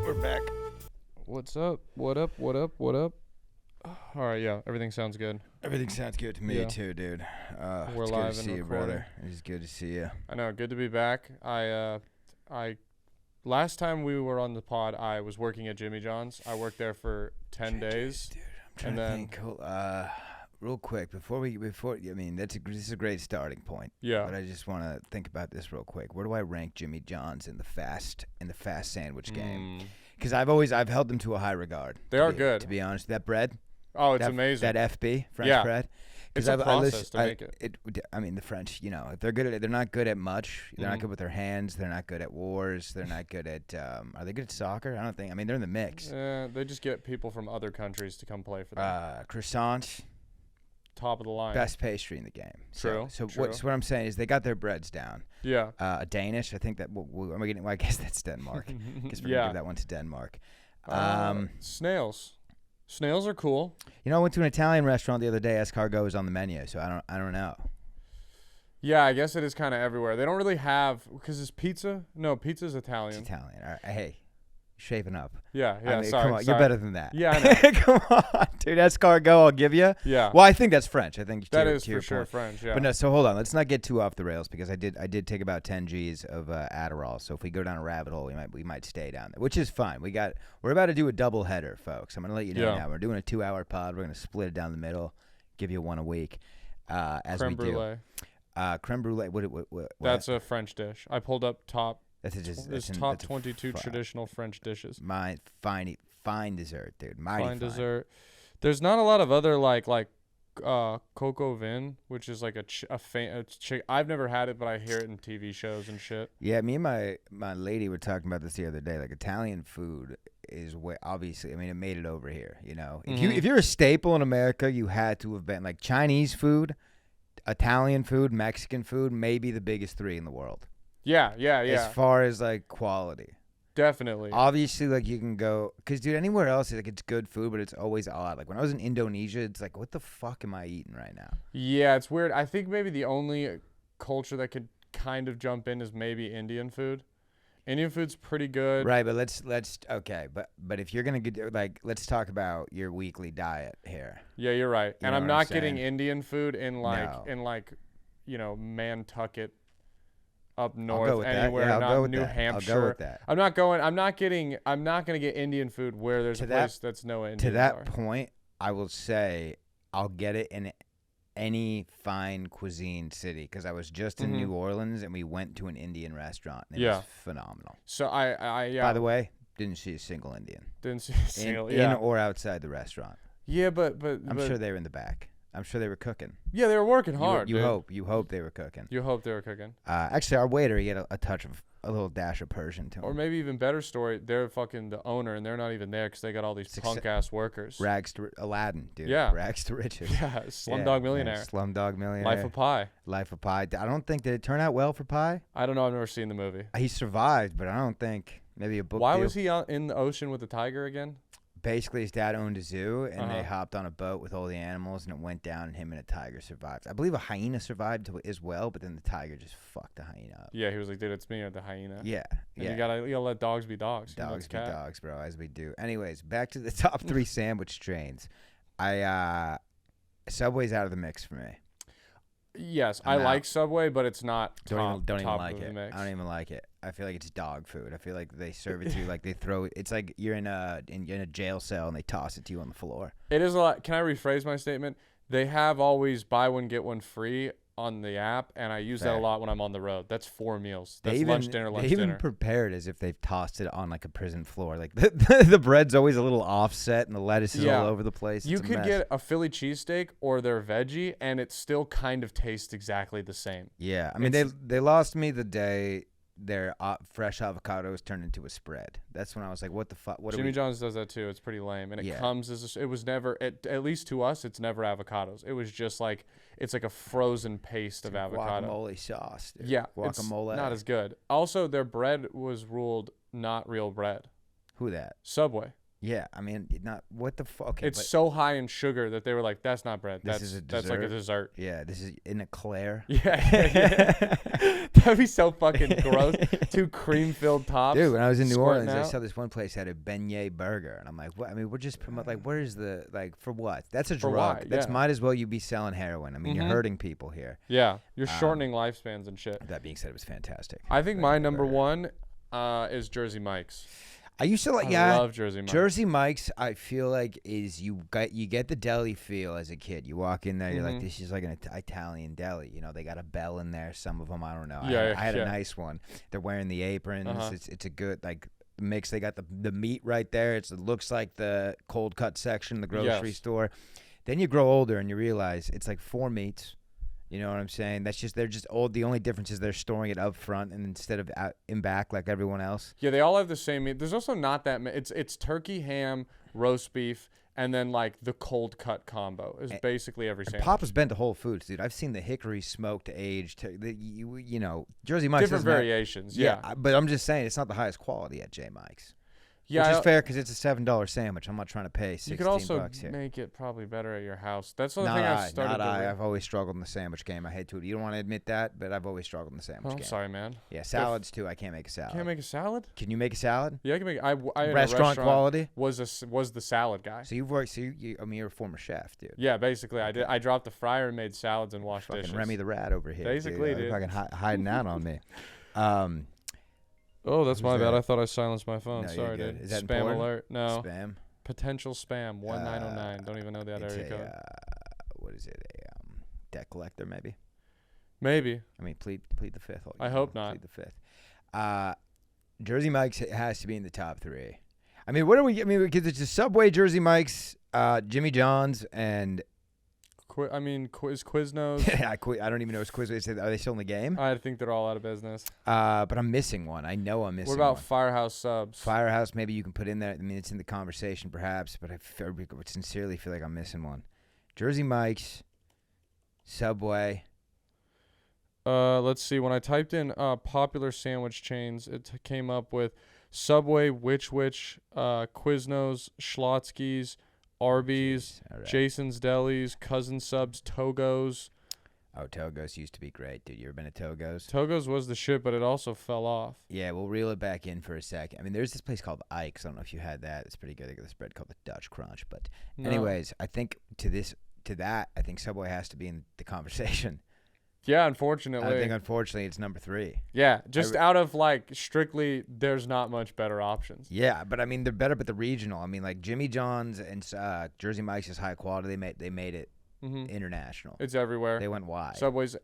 We're back. What's up? What up? What up? What up? All right, yeah, everything sounds good. Everything sounds good to me Yeah. too, dude. We're It's good live to and see you, recording. brother. It's good to see you. I know, good to be back. I last time we were on the pod, I was working at Jimmy John's. I worked there for 10 days. Dude, I'm trying And to then- think. Real quick this is a great starting point. Yeah. But I just want to think about this real quick. Where do I rank Jimmy John's in the fast sandwich game? Because I've held them to a high regard. They to are be- good. To be honest, that bread. Oh, it's that, amazing. That FB French Yeah. bread. It's 'Cause a process to make it. I mean, the French, if they're good at it, they're not good at much. They're not Mhm. good with their hands. They're not good at wars. They're not good at. Are they good at soccer? I don't think. I mean, they're in the mix. They just get people from other countries to come play for them. Croissants, Top of the line. best pastry in the game. True, So true. what I'm saying is they got their breads down. Yeah. A Danish, I think that. I guess that's Denmark. Guess we're gonna Yeah. give that one to Denmark. Snails. Snails are cool. I went to an Italian restaurant the other day. Escargot was on the menu, so I don't know. Yeah, I guess it is kind of everywhere. They don't really have, because it's pizza. No, pizza's Italian. It's Italian. All right, hey, shaping up. Yeah, yeah. I mean, sorry, come on, sorry. you're better than that. Yeah, I know. Come on, dude. Escargot, I'll give you. Yeah. Well, I think that's French. I think That to is your for sure point. French. Yeah. But no, so hold on. Let's not get too off the rails because I did take about 10 G's of Adderall. So if we go down a rabbit hole, we might stay down there, which is fine. We're about to do a double header, folks. I'm gonna let you know Yeah. now. We're doing a 2-hour pod. We're gonna split it down the middle, give you one a week, as Creme we brulee. do. Creme brulee. What? That's a French dish. I pulled up top. That's Top 22 traditional French dishes. My fine dessert, dude. Mighty Fine dessert. There's not a lot of other like coco vin, which is like I've never had it, but I hear it in TV shows and shit. Yeah, me and my lady were talking about this the other day. Like Italian food is way obviously. I mean, it made it over here. If you're a staple in America, you had to have been like Chinese food, Italian food, Mexican food, maybe the biggest three in the world. Yeah. As far as like quality. Definitely. Obviously, like you can go, cause dude, anywhere else, like it's good food, but it's always odd. Like when I was in Indonesia, it's like, what the fuck am I eating right now? Yeah, it's weird. I think maybe the only culture that could kind of jump in is maybe Indian food. Indian food's pretty good. Right, but let's okay, but if you're gonna get like, let's talk about your weekly diet here. Yeah, you're right. You And know I'm what not I'm getting saying? Indian food in No. Nantucket up I'll go north with that. anywhere, Yeah, I'll not go with New that. Hampshire. I'll go with that. I'm not gonna get Indian food where there's To a that- place that's no Indian. To that point, I will say I'll get it in any fine cuisine city because I was just in Mhm. New Orleans and we went to an Indian restaurant. And it Yeah. was phenomenal. So I By the way, didn't see a single Indian didn't see a single. in or outside the restaurant. Yeah, but I'm sure they were in the back. I'm sure they were cooking. yeah, they were working hard. You dude. hope they were cooking. You hope they were cooking. Actually, our waiter, he had a little dash of Persian to him. Or maybe even better story, they're fucking the owner and they're not even there because they got all these punk ass workers. Rags to Aladdin, dude. Yeah. Rags to riches. Yeah, Slumdog Millionaire. Slumdog Millionaire. Life of Pi. Life of Pi. I don't think, did it turn out well for Pi? I don't know. I've never seen the movie. He survived, but I don't think maybe a book Why deal. was he out in the ocean with the tiger again? Basically, his dad owned a zoo, and they Uh-huh. hopped on a boat with all the animals, and it went down, and him and a tiger survived. I believe a hyena survived as well, but then the tiger just fucked the hyena up. Yeah, he was like, dude, it's me or the hyena. Yeah, And yeah. you gotta let dogs be dogs. You know, Dogs it's be cat. dogs, bro, as we do. Anyways, back to the top 3 sandwich trains. Subway's out of the mix for me. Yes, I'm I out. like Subway, but it's not Don't top even like of the it. mix. I don't even like it. I feel like it's dog food. I feel like they serve it to you like they throw it. It's like you're in a jail cell and they toss it to you on the floor. It is a lot. Can I rephrase my statement? They have always buy one get one free on the app, and I use that Fair. a lot when I'm on the road. That's 4 meals. They That's even, lunch, dinner, lunch, they even dinner. prepared as if they've tossed it on like a prison floor. Like the bread's always a little offset and the lettuce is Yeah. all over the place. You It's a could mess. get a Philly cheesesteak or their veggie, and it still kind of tastes exactly the same. Yeah, I mean it's- they lost me the day their fresh avocados turned into a spread. That's when I was like, what the fuck? What are Jimmy we? John's does that too. It's pretty lame, and it Yeah. comes as it was never at least to us. It's never avocados. It was just like it's like a frozen paste of avocado. Guacamole sauce. Dude. Yeah, guacamole. It's not as good. Also, their bread was ruled not real bread. Who that? Subway. Yeah, I mean, not what the fuck. Okay, It's but so high in sugar that they were like, that's not bread. this is a That's like a dessert. yeah, this is an eclair. Yeah. That'd be so fucking gross. 2 cream-filled tops. Dude, when I was in New squirting Orleans, I out. saw this one place had a beignet burger, and I'm like, what? I mean, we're just like, where is the like for what? That's a For drug. why? That's Yeah. might as well you be selling heroin. I mean, Mhm. you're hurting people here. Yeah, you're Um, shortening lifespans and shit. That being said, it was fantastic. I think my Beignet number burger. 1 is Jersey Mike's. I used to like, I yeah, love Jersey Mike's. Jersey Mike's. I feel like is you get the deli feel as a kid. You walk in there, you're like, Mhm. this is like an Italian deli. You know, they got a bell in there. Some of them, I don't know. Yeah, I had yeah. a nice one. They're wearing the aprons. Uh-huh. It's a good like mix. They got the meat right there. It looks like the cold cut section in the grocery Yes. store. Then you grow older and you realize it's like 4 meats. You know what I'm saying? They're just old. The only difference is they're storing it up front and instead of out in back like everyone else. Yeah, they all have the same meat. There's also not that many. It's turkey, ham, roast beef, and then like the cold cut combo is basically every sandwich. Papa's been to Whole Foods, dude. I've seen the hickory smoked aged. You know, Jersey Mike's Different doesn't have- variations. Yeah. but I'm just saying it's not the highest quality at J Mike's. Yeah. Which is fair because it's a $7 sandwich. I'm not trying to pay You 16 could also bucks here. make it probably better at your house. That's the thing Not I've started not to I. re- I've always struggled in the sandwich game. I hate to. You don't want to admit that, but I've always struggled in the sandwich Oh, I'm game. sorry, man. Yeah, salads too. I can't make a salad. Can't make a salad? Can you make a salad? Yeah, I can make. I in a Restaurant quality. was the salad guy. So you've worked. So I mean, you're a former chef, dude. Yeah, basically, I did. I dropped the fryer and made salads and washed Fucking dishes. Remy the Rat over here. Basically, dude. dude. Fucking hiding out on me. Oh, that's Who's my bad. that? I thought I silenced my phone. No, you're Sorry, good. dude. Is that Spam important? alert. No. Spam. Potential spam. 1909. Don't even know that It's area a, code. what is it? A debt collector, maybe. Maybe. I mean, plead the fifth. I hope not. Plead the fifth. Jersey Mike's has to be in the top 3. I mean, what are we? I mean, because it's a Subway, Jersey Mike's, Jimmy John's, and Is Quiznos. I don't even know what's Quiz. Are they still in the game? I think they're all out of business. But I'm missing one. I know I'm missing. What about one. Firehouse Subs? Firehouse? Maybe you can put in there. I mean, it's in the conversation, perhaps. But I sincerely feel like I'm missing one. Jersey Mike's, Subway. Let's see. When I typed in popular sandwich chains, it came up with Subway, Which, Quiznos, Schlotsky's, Arby's, All right. Jason's Delis, Cousin Subs, Togo's. Oh, Togo's used to be great, dude. You ever been to Togo's? Togo's was the shit, but it also fell off. Yeah, we'll reel it back in for a second. I mean, there's this place called Ike's. I don't know if you had that. It's pretty good. They got this bread called the Dutch Crunch. But No. anyways, I think to that, I think Subway has to be in the conversation. Yeah, unfortunately. I think unfortunately it's number 3. Yeah, just out of like strictly, there's not much better options. Yeah, but I mean they're better, but the regional. I mean, like Jimmy John's and Jersey Mike's is high quality. They made it international. It's everywhere. They went wide. Subway's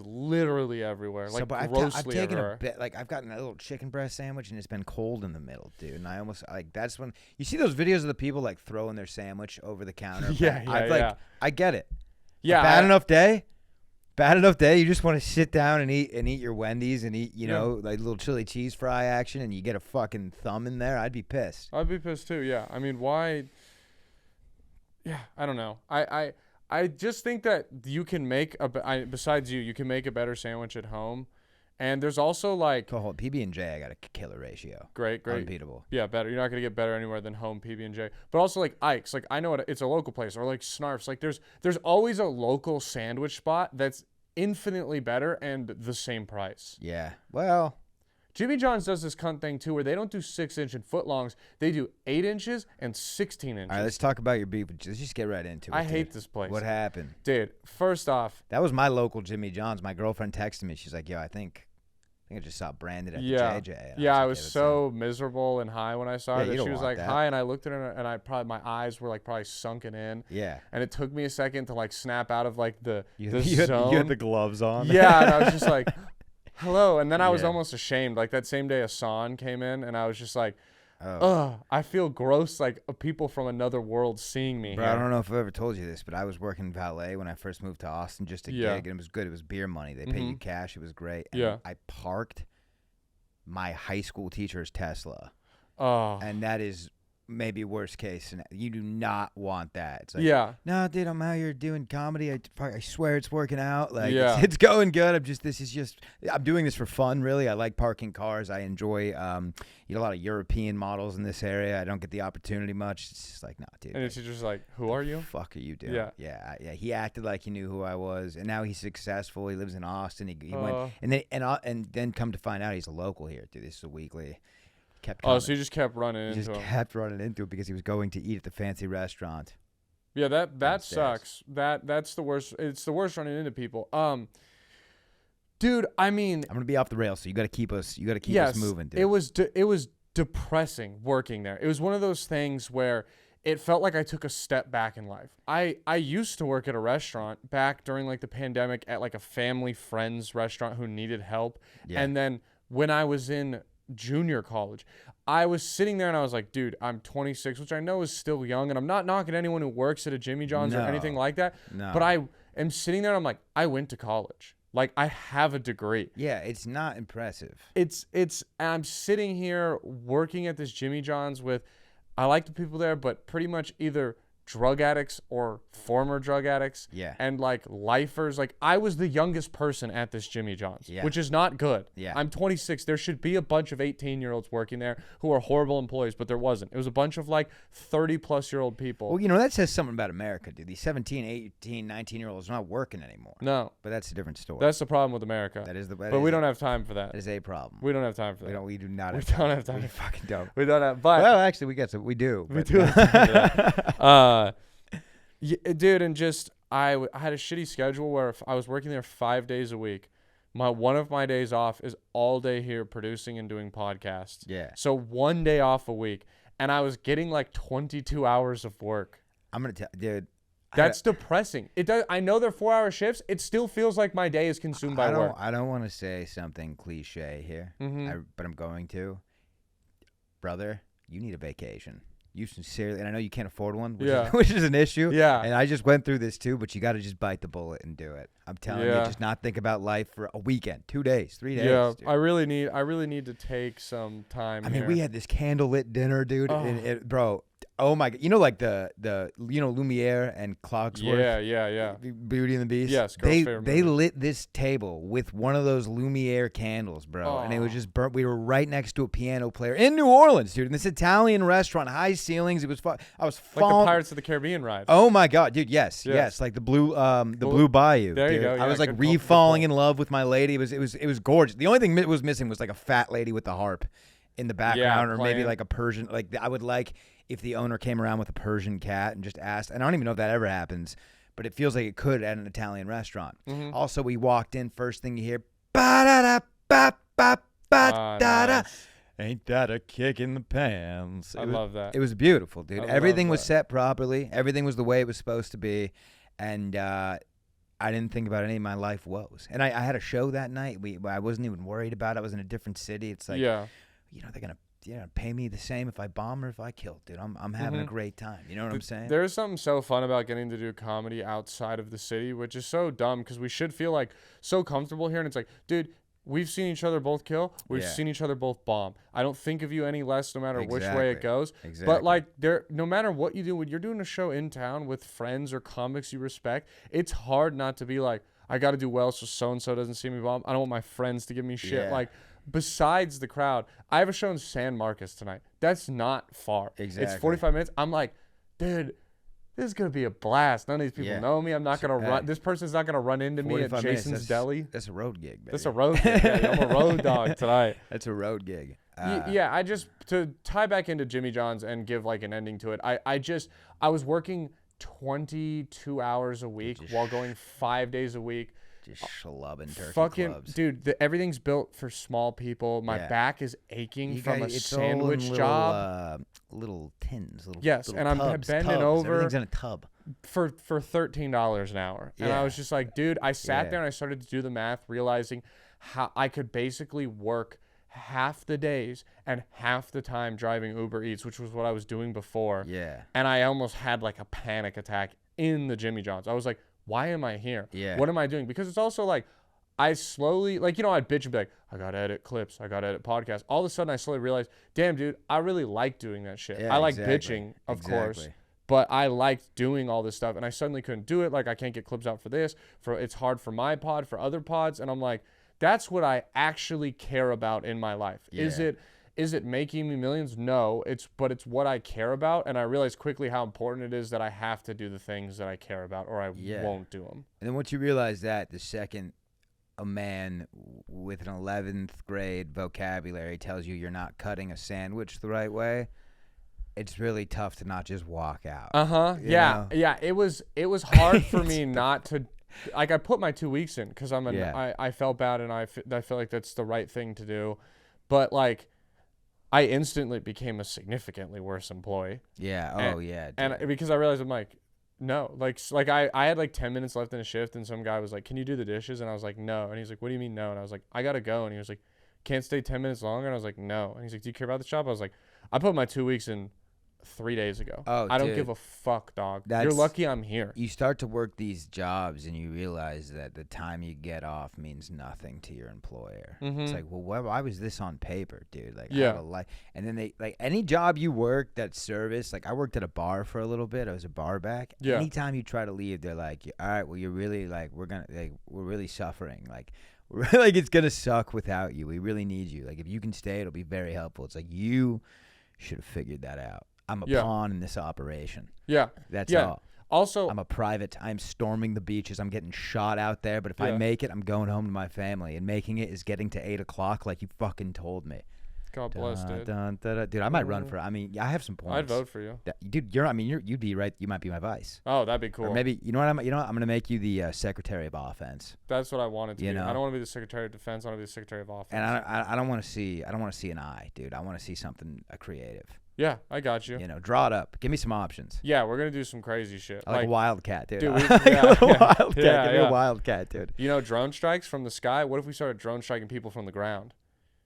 literally everywhere. Like Subway, grossly I've taken everywhere. a bit. Like I've gotten a little chicken breast sandwich and it's been cold in the middle, dude. And I almost like that's when you see those videos of the people like throwing their sandwich over the counter. Yeah, yeah. I get it. Yeah, Bad enough day. You just want to sit down and eat your Wendy's and eat, like little chili cheese fry action, and you get a fucking thumb in there. I'd be pissed. I'd be pissed too. Yeah, I mean, why? Yeah, I don't know. I just think that you can make besides you can make a better sandwich at home, and there's also like So hold PB&J. I got a killer ratio. great. Unbeatable. Yeah, better. You're not gonna get better anywhere than home PB&J. But also like Ike's. Like I know it's a local place, or like Snarf's. Like there's always a local sandwich spot that's infinitely better and the same price. Yeah. Well, Jimmy John's does this cunt thing too, where they don't do 6-inch and footlongs. They do 8 inches and 16 inches. all right. Let's talk about your beef. Let's just get right into it. I dude. hate this place. What happened? Dude, first off, That was my local Jimmy John's. My girlfriend texted me. She's like, "Yo, I think I just saw Brandon at the JJ." And I like, was "Yeah, that's so miserable and high when I saw Yeah, her you that don't she was want like, that. hi, and I looked at her and my eyes were like probably sunken in. Yeah. And it took me a second to like snap out of like the You zone. had the gloves on. Yeah, and I was just like, hello. And then I was Yeah. almost ashamed. Like that same day, Asan came in, and I was just like, Oh. ugh, I feel gross, like people from another world seeing me Bro, here. I don't know if I've ever told you this, but I was working valet when I first moved to Austin, just a Yeah. gig, and it was good. It was beer money. They paid you cash. It was great. And Yeah. I parked my high school teacher's Tesla, Oh, and that is maybe worst case scenario. You do not want that. It's like, Yeah. no, dude, I'm out here doing comedy. I swear it's working out. Like, Yeah. it's going good. I'm doing this for fun, really. I like parking cars. I enjoy, a lot of European models in this area. I don't get the opportunity much. It's just like, nah, dude. And it's just like, who are you? Fuck are you doing? Yeah. Yeah. He acted like he knew who I was, and now he's successful. He lives in Austin. He went, and then come to find out he's a local here, dude. This is a weekly. Kept coming. Oh, so you just kept running He into just him. kept running into it because he was going to eat at the fancy restaurant. Yeah, that downstairs. sucks. That's the worst. It's the worst running into people. Dude, I mean, I'm gonna be off the rails, so you got to keep us. You got to keep yes, us moving, dude. it was depressing working there. It was one of those things where it felt like I took a step back in life. I used to work at a restaurant back during like the pandemic at like a family friend's restaurant who needed help. Yeah. And then when I was in junior college, I was sitting there and I was like, dude, I'm 26, which I know is still young, and I'm not knocking anyone who works at a Jimmy John's or anything like that. No. But I am sitting there and I'm like, I went to college. Like, I have a degree. Yeah, it's not impressive. And I'm sitting here working at this Jimmy John's with, I like the people there, but pretty much either drug addicts or former drug addicts. Yeah. And like lifers. Like, I was the youngest person at this Jimmy John's, Yeah. which is not good. Yeah. I'm 26. There should be a bunch of 18-year-olds working there who are horrible employees, but there wasn't. It was a bunch of like 30-plus-year-old people. Well, that says something about America, dude. These 17, 18, 19-year-olds are not working anymore. No, But that's a different story. that's the problem with America. But We don't have time for that. That is a problem. We don't have time for that. We do not. We have don't time. have time. We fucking don't. We don't have. But Well, actually, we do. we but- do have time for that. Yeah, dude, and just I had a shitty schedule where I was working there 5 days a week. One of my days off is all day here producing and doing podcasts. Yeah. So 1 day off a week, and I was getting like 22 hours of work. I'm gonna tell, dude. That's depressing. It does. I know they're 4-hour shifts. It still feels like my day is consumed by work. I don't want to say something cliche here, but I'm going to. Brother, you need a vacation. You sincerely, and I know you can't afford one, which is an issue. Yeah. And I just went through this too, but you got to just bite the bullet and do it. I'm telling you, just not think about life for a weekend, 2 days, 3 days. Yeah, dude. I really need to take some time. I mean, here. we had this candlelit dinner, dude. Oh. Bro, oh my god, like the Lumiere and Cogsworth. Yeah. Beauty and the Beast. Yes, girl's they favorite they movie. lit this table with one of those Lumiere candles, bro, and it was just burnt. We were right next to a piano player in New Orleans, dude, in this Italian restaurant, high ceilings. It was fun. I was like falling. the Pirates of the Caribbean ride. Oh my god, dude! Yes, Yes. like the Blue Bayou. There you dude. go, I yeah, was like good pull, good re-falling pull. in love with my lady. It was gorgeous. The only thing that was missing was like a fat lady with the harp in the background, or maybe playing. like a Persian. Like I would like if the owner came around with a Persian cat and just asked. And I don't even know if that ever happens, but it feels like it could at an Italian restaurant. Mm-hmm. Also, we walked in. First thing you hear, ba da da ba ba ba da da. Nice. Ain't that a kick in the pants? I love that. It was beautiful, dude. I love Everything was that. set properly. Everything was the way it was supposed to be. And I didn't think about any of my life woes. And I had a show that night. I wasn't even worried about it. I was in a different city. It's like, yeah. they're going to pay me the same if I bomb or if I kill, dude. I'm having a great time. You know what I'm saying? There's something so fun about getting to do comedy outside of the city, which is so dumb because we should feel like so comfortable here. And it's like, dude, we've seen each other both kill. We've Yeah. seen each other both bomb. I don't think of you any less no matter which way Exactly. it goes. Exactly. But like no matter what you do, when you're doing a show in town with friends or comics you respect, it's hard not to be like, I got to do well so and so doesn't see me bomb. I don't want my friends to give me shit. Yeah. Like, besides the crowd, I have a show in San Marcos tonight. That's not far. Exactly. It's 45 minutes. I'm like, dude, this is gonna be a blast. None of these people Yeah. know me. I'm not gonna run. This person's not gonna run into me at 45 minutes, Jason's Deli. That's a road gig, baby. That's a road gig. Yeah, I'm a road dog tonight. That's a road gig. Yeah, I just to tie back into Jimmy John's and give like an ending to it. I was working 22 hours a week while going 5 days a week. Just schlubbing turkey Fucking clubs. dude, everything's built for small people. My Yeah. back is aching You from guys- a it's all in sandwich little, job little tins, little Yes, little and I'm tubs, bending tubs. over. Everything's in a tub. for $13 an hour. And I Yeah. was just like, dude, I sat Yeah. there and I started to do the math, realizing how I could basically work half the days and half the time driving Uber Eats, which was what I was doing before. Yeah. And I almost had like a panic attack in the Jimmy John's. I was like, why am I here? Yeah. What am I doing? Because it's also like, I slowly, like, I'd bitch and be like, I got to edit clips. I got to edit podcasts. All of a sudden, I slowly realized, damn, dude, I really like doing that shit. Yeah, I like exactly. bitching, of course. Exactly. But I liked doing all this stuff, and I suddenly couldn't do it. Like, I can't get clips out for this. It's hard for my pod, for other pods. And I'm like, that's what I actually care about in my life. Yeah. Is it making me millions? No, but it's what I care about. And I realized quickly how important it is that I have to do the things that I care about, or I won't do them. And then once you realize that, the second a man with an 11th grade vocabulary tells you you're not cutting a sandwich the right way, it's really tough to not just walk out. Yeah. know? Yeah. It was hard for me not to, like, I put my 2 weeks in because I felt bad, and I feel like that's the right thing to do. But, like, I instantly became a significantly worse employee. Yeah. And, yeah. Dude. And because I realized, I'm like, no, like I had like 10 minutes left in a shift, and some guy was like, can you do the dishes? And I was like, no. And he's like, what do you mean no? And I was like, I gotta go. And he was like, can't stay 10 minutes longer? And I was like, no. And he's like, do you care about the job? I was like, I put my 2 weeks in 3 days ago. I don't give a fuck, dog. You're lucky I'm here. You start to work these jobs and you realize that the time you get off means nothing to your employer. It's like, well, why was this on paper, dude? Like, I have a life. And then they, like, any job you work that's service, like, I worked at a bar for a little bit. I was a bar back. Yeah. Anytime you try to leave, they're like, all right, well, you're really, like, we're really suffering. Like, like, it's gonna suck without you. We really need you. Like, if you can stay, it'll be very helpful. It's like, you should have figured that out. I'm a pawn in this operation. Yeah. That's all. Also, I'm a private. I'm storming the beaches. I'm getting shot out there. But if I make it, I'm going home to my family. And making it is getting to 8 o'clock like you fucking told me. God bless, dude. Dude, I might run for. I mean, I have some points. I'd vote for you. Dude, you'd be right. You might be my vice. Oh, that'd be cool. Or maybe I'm gonna make you the Secretary of Offense. That's what I wanted to be. know? I don't want to be the Secretary of Defense. I want to be the Secretary of Offense. And I don't want to see an eye, dude. I want to see something creative. Yeah, I got you. Draw it up. Give me some options. Yeah, we're gonna do some crazy shit. I like a wildcat, dude. Dude, Wildcat. Give me a wildcat, dude. Drone strikes from the sky. What if we started drone striking people from the ground?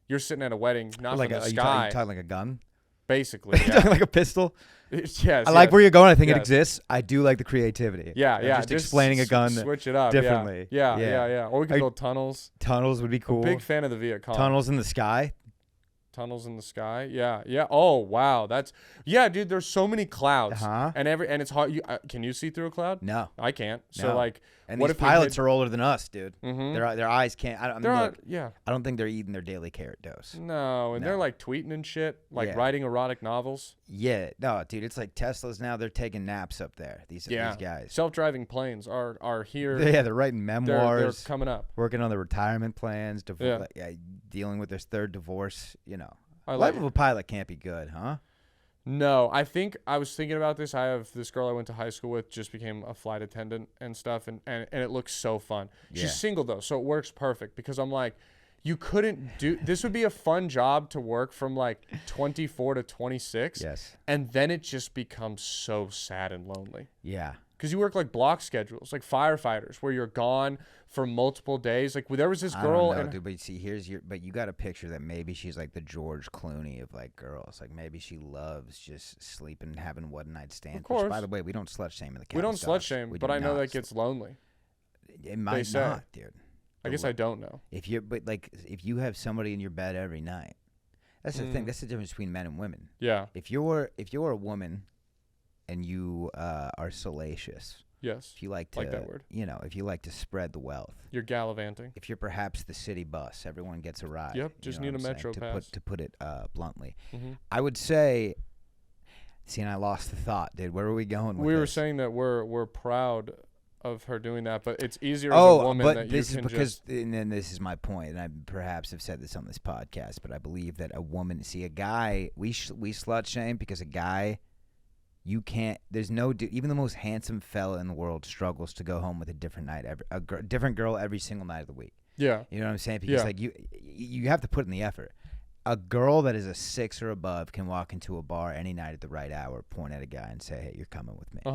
You're sitting at a wedding, not like from the you sky. talking like a gun? Basically, You talking like a pistol? Yes. I like where you're going. I think it exists. I do like the creativity. Yeah. Just explaining a gun. Switch it up differently. Yeah. Or we could build tunnels. Tunnels would be cool. Big fan of the Viet Cong. Tunnels in the sky. Tunnels in the sky. Yeah. Oh wow, dude. There's so many clouds, and it's hard. Can you see through a cloud? No, I can't. So no. like, and what these if pilots are older than us, dude. Mm-hmm. Their eyes can't. I don't think they're eating their daily carrot dose. No, and they're like tweeting and shit, like writing erotic novels. Yeah, no, dude. It's like Teslas now. They're taking naps up there. These guys. Self-driving planes are here. Yeah, they're writing memoirs. They're coming up. Working on the retirement plans. Dealing with their third divorce. Life of a pilot can't be good, huh? No, I was thinking about this. I have this girl I went to high school with, just became a flight attendant and stuff, and it looks so fun. Yeah. She's single though, so it works perfect because I'm like, you couldn't do this. Would be a fun job to work from like 24 to 26. Yes. And then it just becomes so sad and lonely. Yeah. Because you work like block schedules, like firefighters, where you're gone for multiple days. Like there was this girl, I don't know, dude, but see, but you got a picture that maybe she's like the George Clooney of like girls. Like maybe she loves just sleeping and having one night stands. Of course. Which, by the way, we don't slut shame in the. We don't slut shame, but I know that gets lonely. It might not, dude. I guess I don't know. If you have somebody in your bed every night, that's the thing. That's the difference between men and women. Yeah. If you're a woman, and you are salacious. Yes. If you like that word. If you like to spread the wealth. You're gallivanting. If you're perhaps the city bus, everyone gets a ride. Yep. Just need a metro pass. To put it bluntly, mm-hmm. I would say. See, and I lost the thought, dude. Where were we going with We were this? saying that we're proud of her doing that, but it's easier as a woman but that this you is can because, and then this is my point, and I perhaps have said this on this podcast, but I believe that a woman, see, a guy, we slut shame because a guy. You can't. There's no. Even the most handsome fella in the world struggles to go home with a different different girl every single night of the week. Yeah. You know what I'm saying? Because like you have to put in the effort. A girl that is a 6 or above can walk into a bar any night at the right hour, point at a guy, and say, "Hey, you're coming with me." You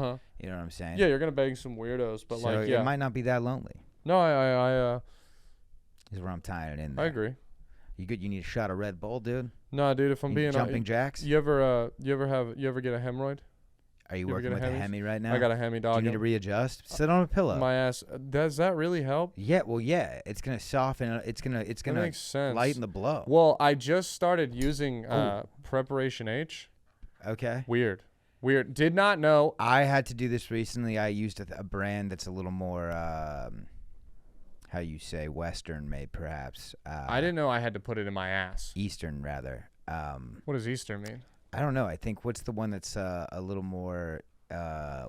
know what I'm saying? Yeah, you're gonna bang some weirdos, but it might not be that lonely. No, I is where I'm tying it in. There. I agree. You good? You need a shot of Red Bull, dude. No, dude. If I'm being jumping jacks. You ever get a hemorrhoid? Are you ever working get a with a Hemis? Hemi right now? I got a Hemi Do dog. you need to readjust? Sit on a pillow. My ass. Does that really help? Yeah, well, yeah. It's gonna soften. It's gonna That makes sense. lighten the blow. Well, I just started using Oh. Preparation H. Okay. Weird. Did not know. I had to do this recently. I used a brand that's a little more, how you say, Western made, perhaps. I didn't know I had to put it in my ass. Eastern, rather. What does Easter mean? I don't know. I think what's the one that's a little more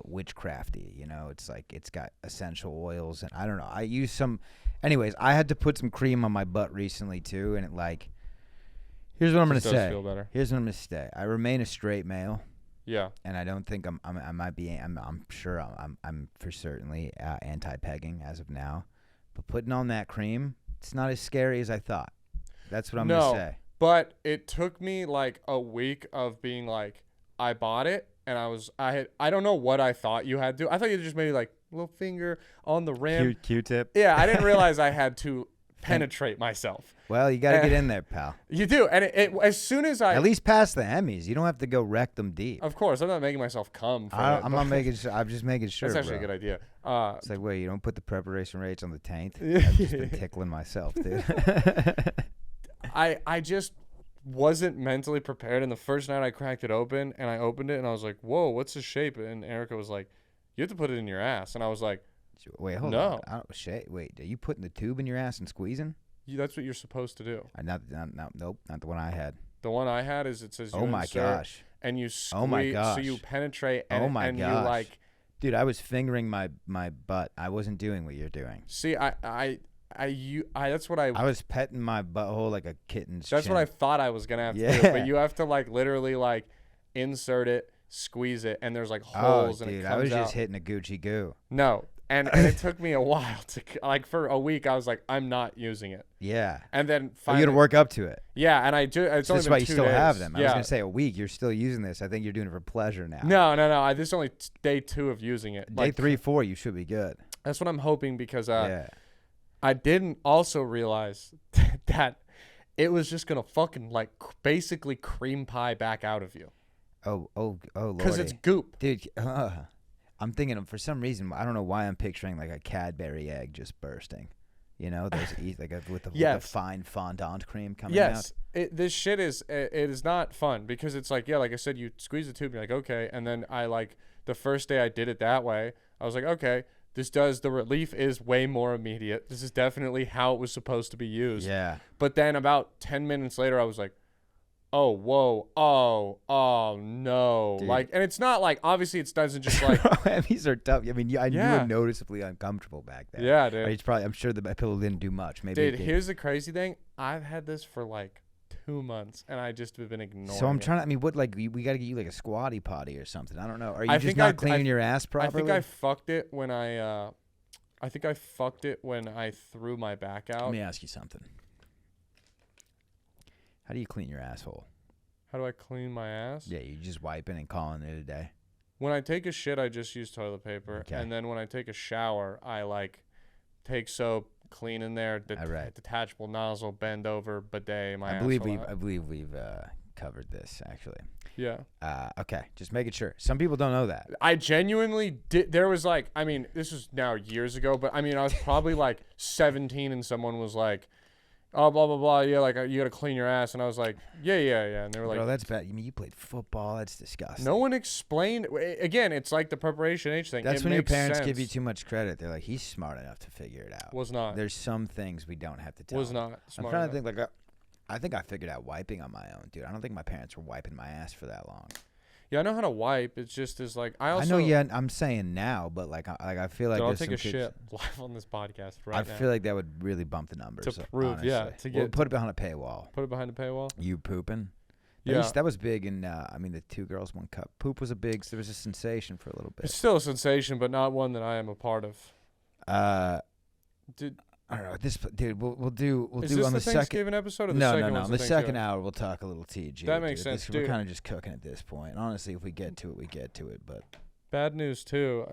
witchcrafty? You know, it's like it's got essential oils, and I don't know. I use some. Anyways, I had to put some cream on my butt recently too, and it like. Here's what I'm gonna Just does feel better. Here's what I'm gonna say. I remain a straight male. Yeah. And I don't think I might be. I'm sure I'm for certainly anti-pegging as of now. But putting on that cream, it's not as scary as I thought. That's what I'm gonna say. But it took me like a week of being like, I bought it, and I don't know what I thought you had to. I thought you just maybe like little finger on the rim. Q-tip. Yeah, I didn't realize I had to penetrate myself. Well, you got to get in there, pal. You do, and it as soon as I at least past the Emmys, you don't have to go wreck them deep. Of course, I'm not making myself come. I'm not making. I'm just making sure. That's actually bro. a good idea. It's like, wait, you don't put the preparation rates on the taint? Yeah. I've just been tickling myself, dude. I just wasn't mentally prepared, and the first night I cracked it open, and I opened it, and I was like, whoa, what's the shape? And Erica was like, you have to put it in your ass, and I was like, wait, hold on. Wait, are you putting the tube in your ass and squeezing? That's what you're supposed to do. Nope, not the one I had. The one I had is it says you oh my insert, gosh, and you squeeze, oh my gosh, so you penetrate, and, oh my and gosh. you like. Dude, I was fingering my butt. I wasn't doing what you're doing. See, that's what I was petting my butthole like a kitten's That's chin. what I thought I was gonna have to do, but you have to like literally like insert it, squeeze it, and there's like holes, and dude, it comes I was out. just hitting a Gucci goo. No, and it took me a while to like for a week. I was like, I'm not using it. Yeah. And then You finally, got to work up to it. Yeah, and I do. It's So only that's been why you 2 still days. have them. I Yeah. was gonna say a week. You're still using this. I think you're doing it for pleasure now. No. This is only day 2 of using it. Day Like, 3, 4, you should be good. That's what I'm hoping because Yeah. I didn't also realize that it was just gonna fucking like basically cream pie back out of you. Oh, Lordy. Because it's goop. Dude, I'm thinking of, for some reason, I don't know why I'm picturing like a Cadbury egg just bursting. You know, those with the fine fondant cream coming out. Yes, this shit is it is not fun because it's like like I said, you squeeze the tube, and you're like okay, and then I like the first day I did it that way, I was like okay, the relief is way more immediate. This is definitely how it was supposed to be used. Yeah. But then about 10 minutes later, I was like, oh whoa, oh no, Dude. like, and it's not like obviously it doesn't just like These are tough. I mean, you Yeah. were noticeably uncomfortable back then. yeah, dude. It's probably. I'm sure the pillow didn't do much. Maybe. Dude, it did. here's the crazy thing. I've had this for like 2 months, and I just have been ignoring So I'm it. trying to. I mean, what like we got to get you like a squatty potty or something. I don't know. Are you I just think not cleaning your ass properly? I think I fucked it when I threw my back out. Let me ask you something. How do you clean your asshole? How do I clean my ass? Yeah, you just wiping and calling it a day. When I take a shit, I just use toilet paper, Okay. and then when I take a shower, I like take soap, clean in there, Alright. detachable nozzle, bend over, bidet. I believe we've covered this actually. Yeah. Okay, just making sure. Some people don't know that. I genuinely did. There was like, I mean, this was now years ago, but I mean, I was probably like 17, and someone was like, "Oh, blah blah blah, yeah, like you gotta clean your ass," and I was like, "Yeah," and they were like, Bro, that's bad. I mean, you played football. That's disgusting. no one explained. Again, it's like the preparation H thing. That's It when your makes parents give you sense. too much credit. They're like, he's smart enough to figure it out. Was not. There's some things we don't have to tell. Was him. not I'm smart. trying to enough. think like. I think I figured out wiping on my own, dude. I don't think my parents were wiping my ass for that long. Yeah, I know how to wipe. It's just is like I also. I know. Yeah, I'm saying now, but like I feel like Dude, I'll there's take some a kids- shit live on this podcast right I now. feel like that would really bump the numbers. To prove, yeah, honestly. to We'll get- put it behind a paywall. Put it behind the paywall. You pooping? Yeah. That was big in. I mean, the 2 girls, 1 cup. Poop was a big. There was a sensation for a little It's bit. still a sensation, but not one that I am a part of. Dude, I don't know. Dude, we'll do is on this the the second. Thanksgiving episode or the No. second On one's the second Thanksgiving? hour, we'll talk a little TG. That makes dude. sense, We're dude. kind of just cooking at this point. Honestly, if we get to it, we get to it. But Bad news too.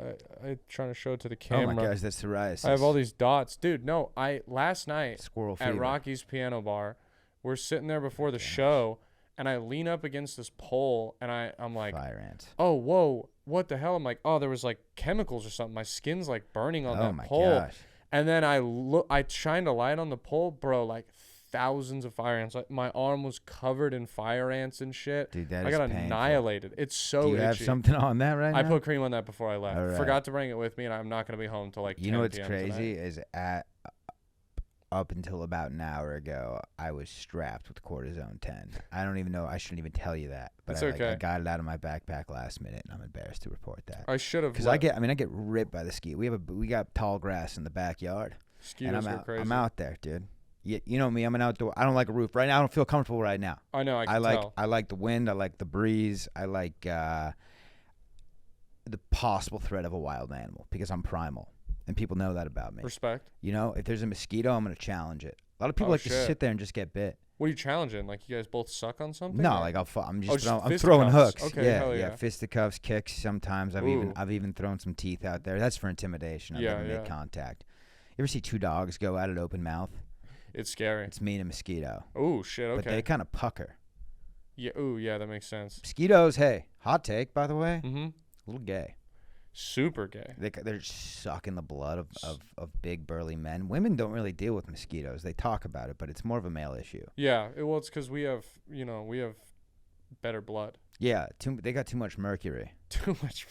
I trying to show it to the camera. oh my gosh, that's psoriasis. I have all these dots, dude. No, last night squirrel at fever. Rocky's Piano Bar, we're sitting there before the show, and I lean up against this pole, and I'm like, Fire ants. oh, whoa, what the hell? I'm like, oh, there was like chemicals or something. My skin's like burning on Oh that my pole. gosh. And then I shined a light on the pole, bro, like thousands of fire ants. Like my arm was covered in fire ants and shit. Dude, that I is got painful. annihilated. It's so Do you itchy. have something on that right I now? put cream on that before I left. All right. Forgot to bring it with me, and I'm not gonna be home till like 10 You know what's p.m. crazy tonight. is up until about an hour ago, I was strapped with cortisone 10. I don't even know. I shouldn't even tell you that. But It's I okay. got it out of my backpack last minute, and I'm embarrassed to report that. I should have. Because I get ripped by the ski. We got tall grass in the backyard, and Mosquitoes are crazy. I'm out there, dude. You know me. I'm an outdoor. I don't like a roof right now. I don't feel comfortable right now. I know. I can tell. I like the wind. I like the breeze. I like the possible threat of a wild animal because I'm primal, and people know that about me. Respect. You know, if there's a mosquito, I'm gonna challenge it. A lot of people Oh, like to shit. sit there and just get bit. What are you challenging? Like you guys both suck on something? No, or- like I'm just just I'm fisticuffs. throwing hooks. Okay, yeah, hell yeah, yeah. fisticuffs, kicks. Sometimes Ooh. I've even thrown some teeth out there. That's for intimidation. I've Yeah, never yeah. made contact. You ever see two dogs go at it open mouth? It's scary. It's me and a mosquito. Oh shit. But they Okay. kind of pucker. Yeah. Ooh yeah. That makes sense. Mosquitoes, hey, hot take by the way, Mm-hmm. a little gay. Super gay. They're sucking the blood of big burly men. Women don't really deal with mosquitoes. They talk about it, but it's more of a male issue. Yeah. Well, it's because we have better blood. Yeah, they got too much mercury. Too much.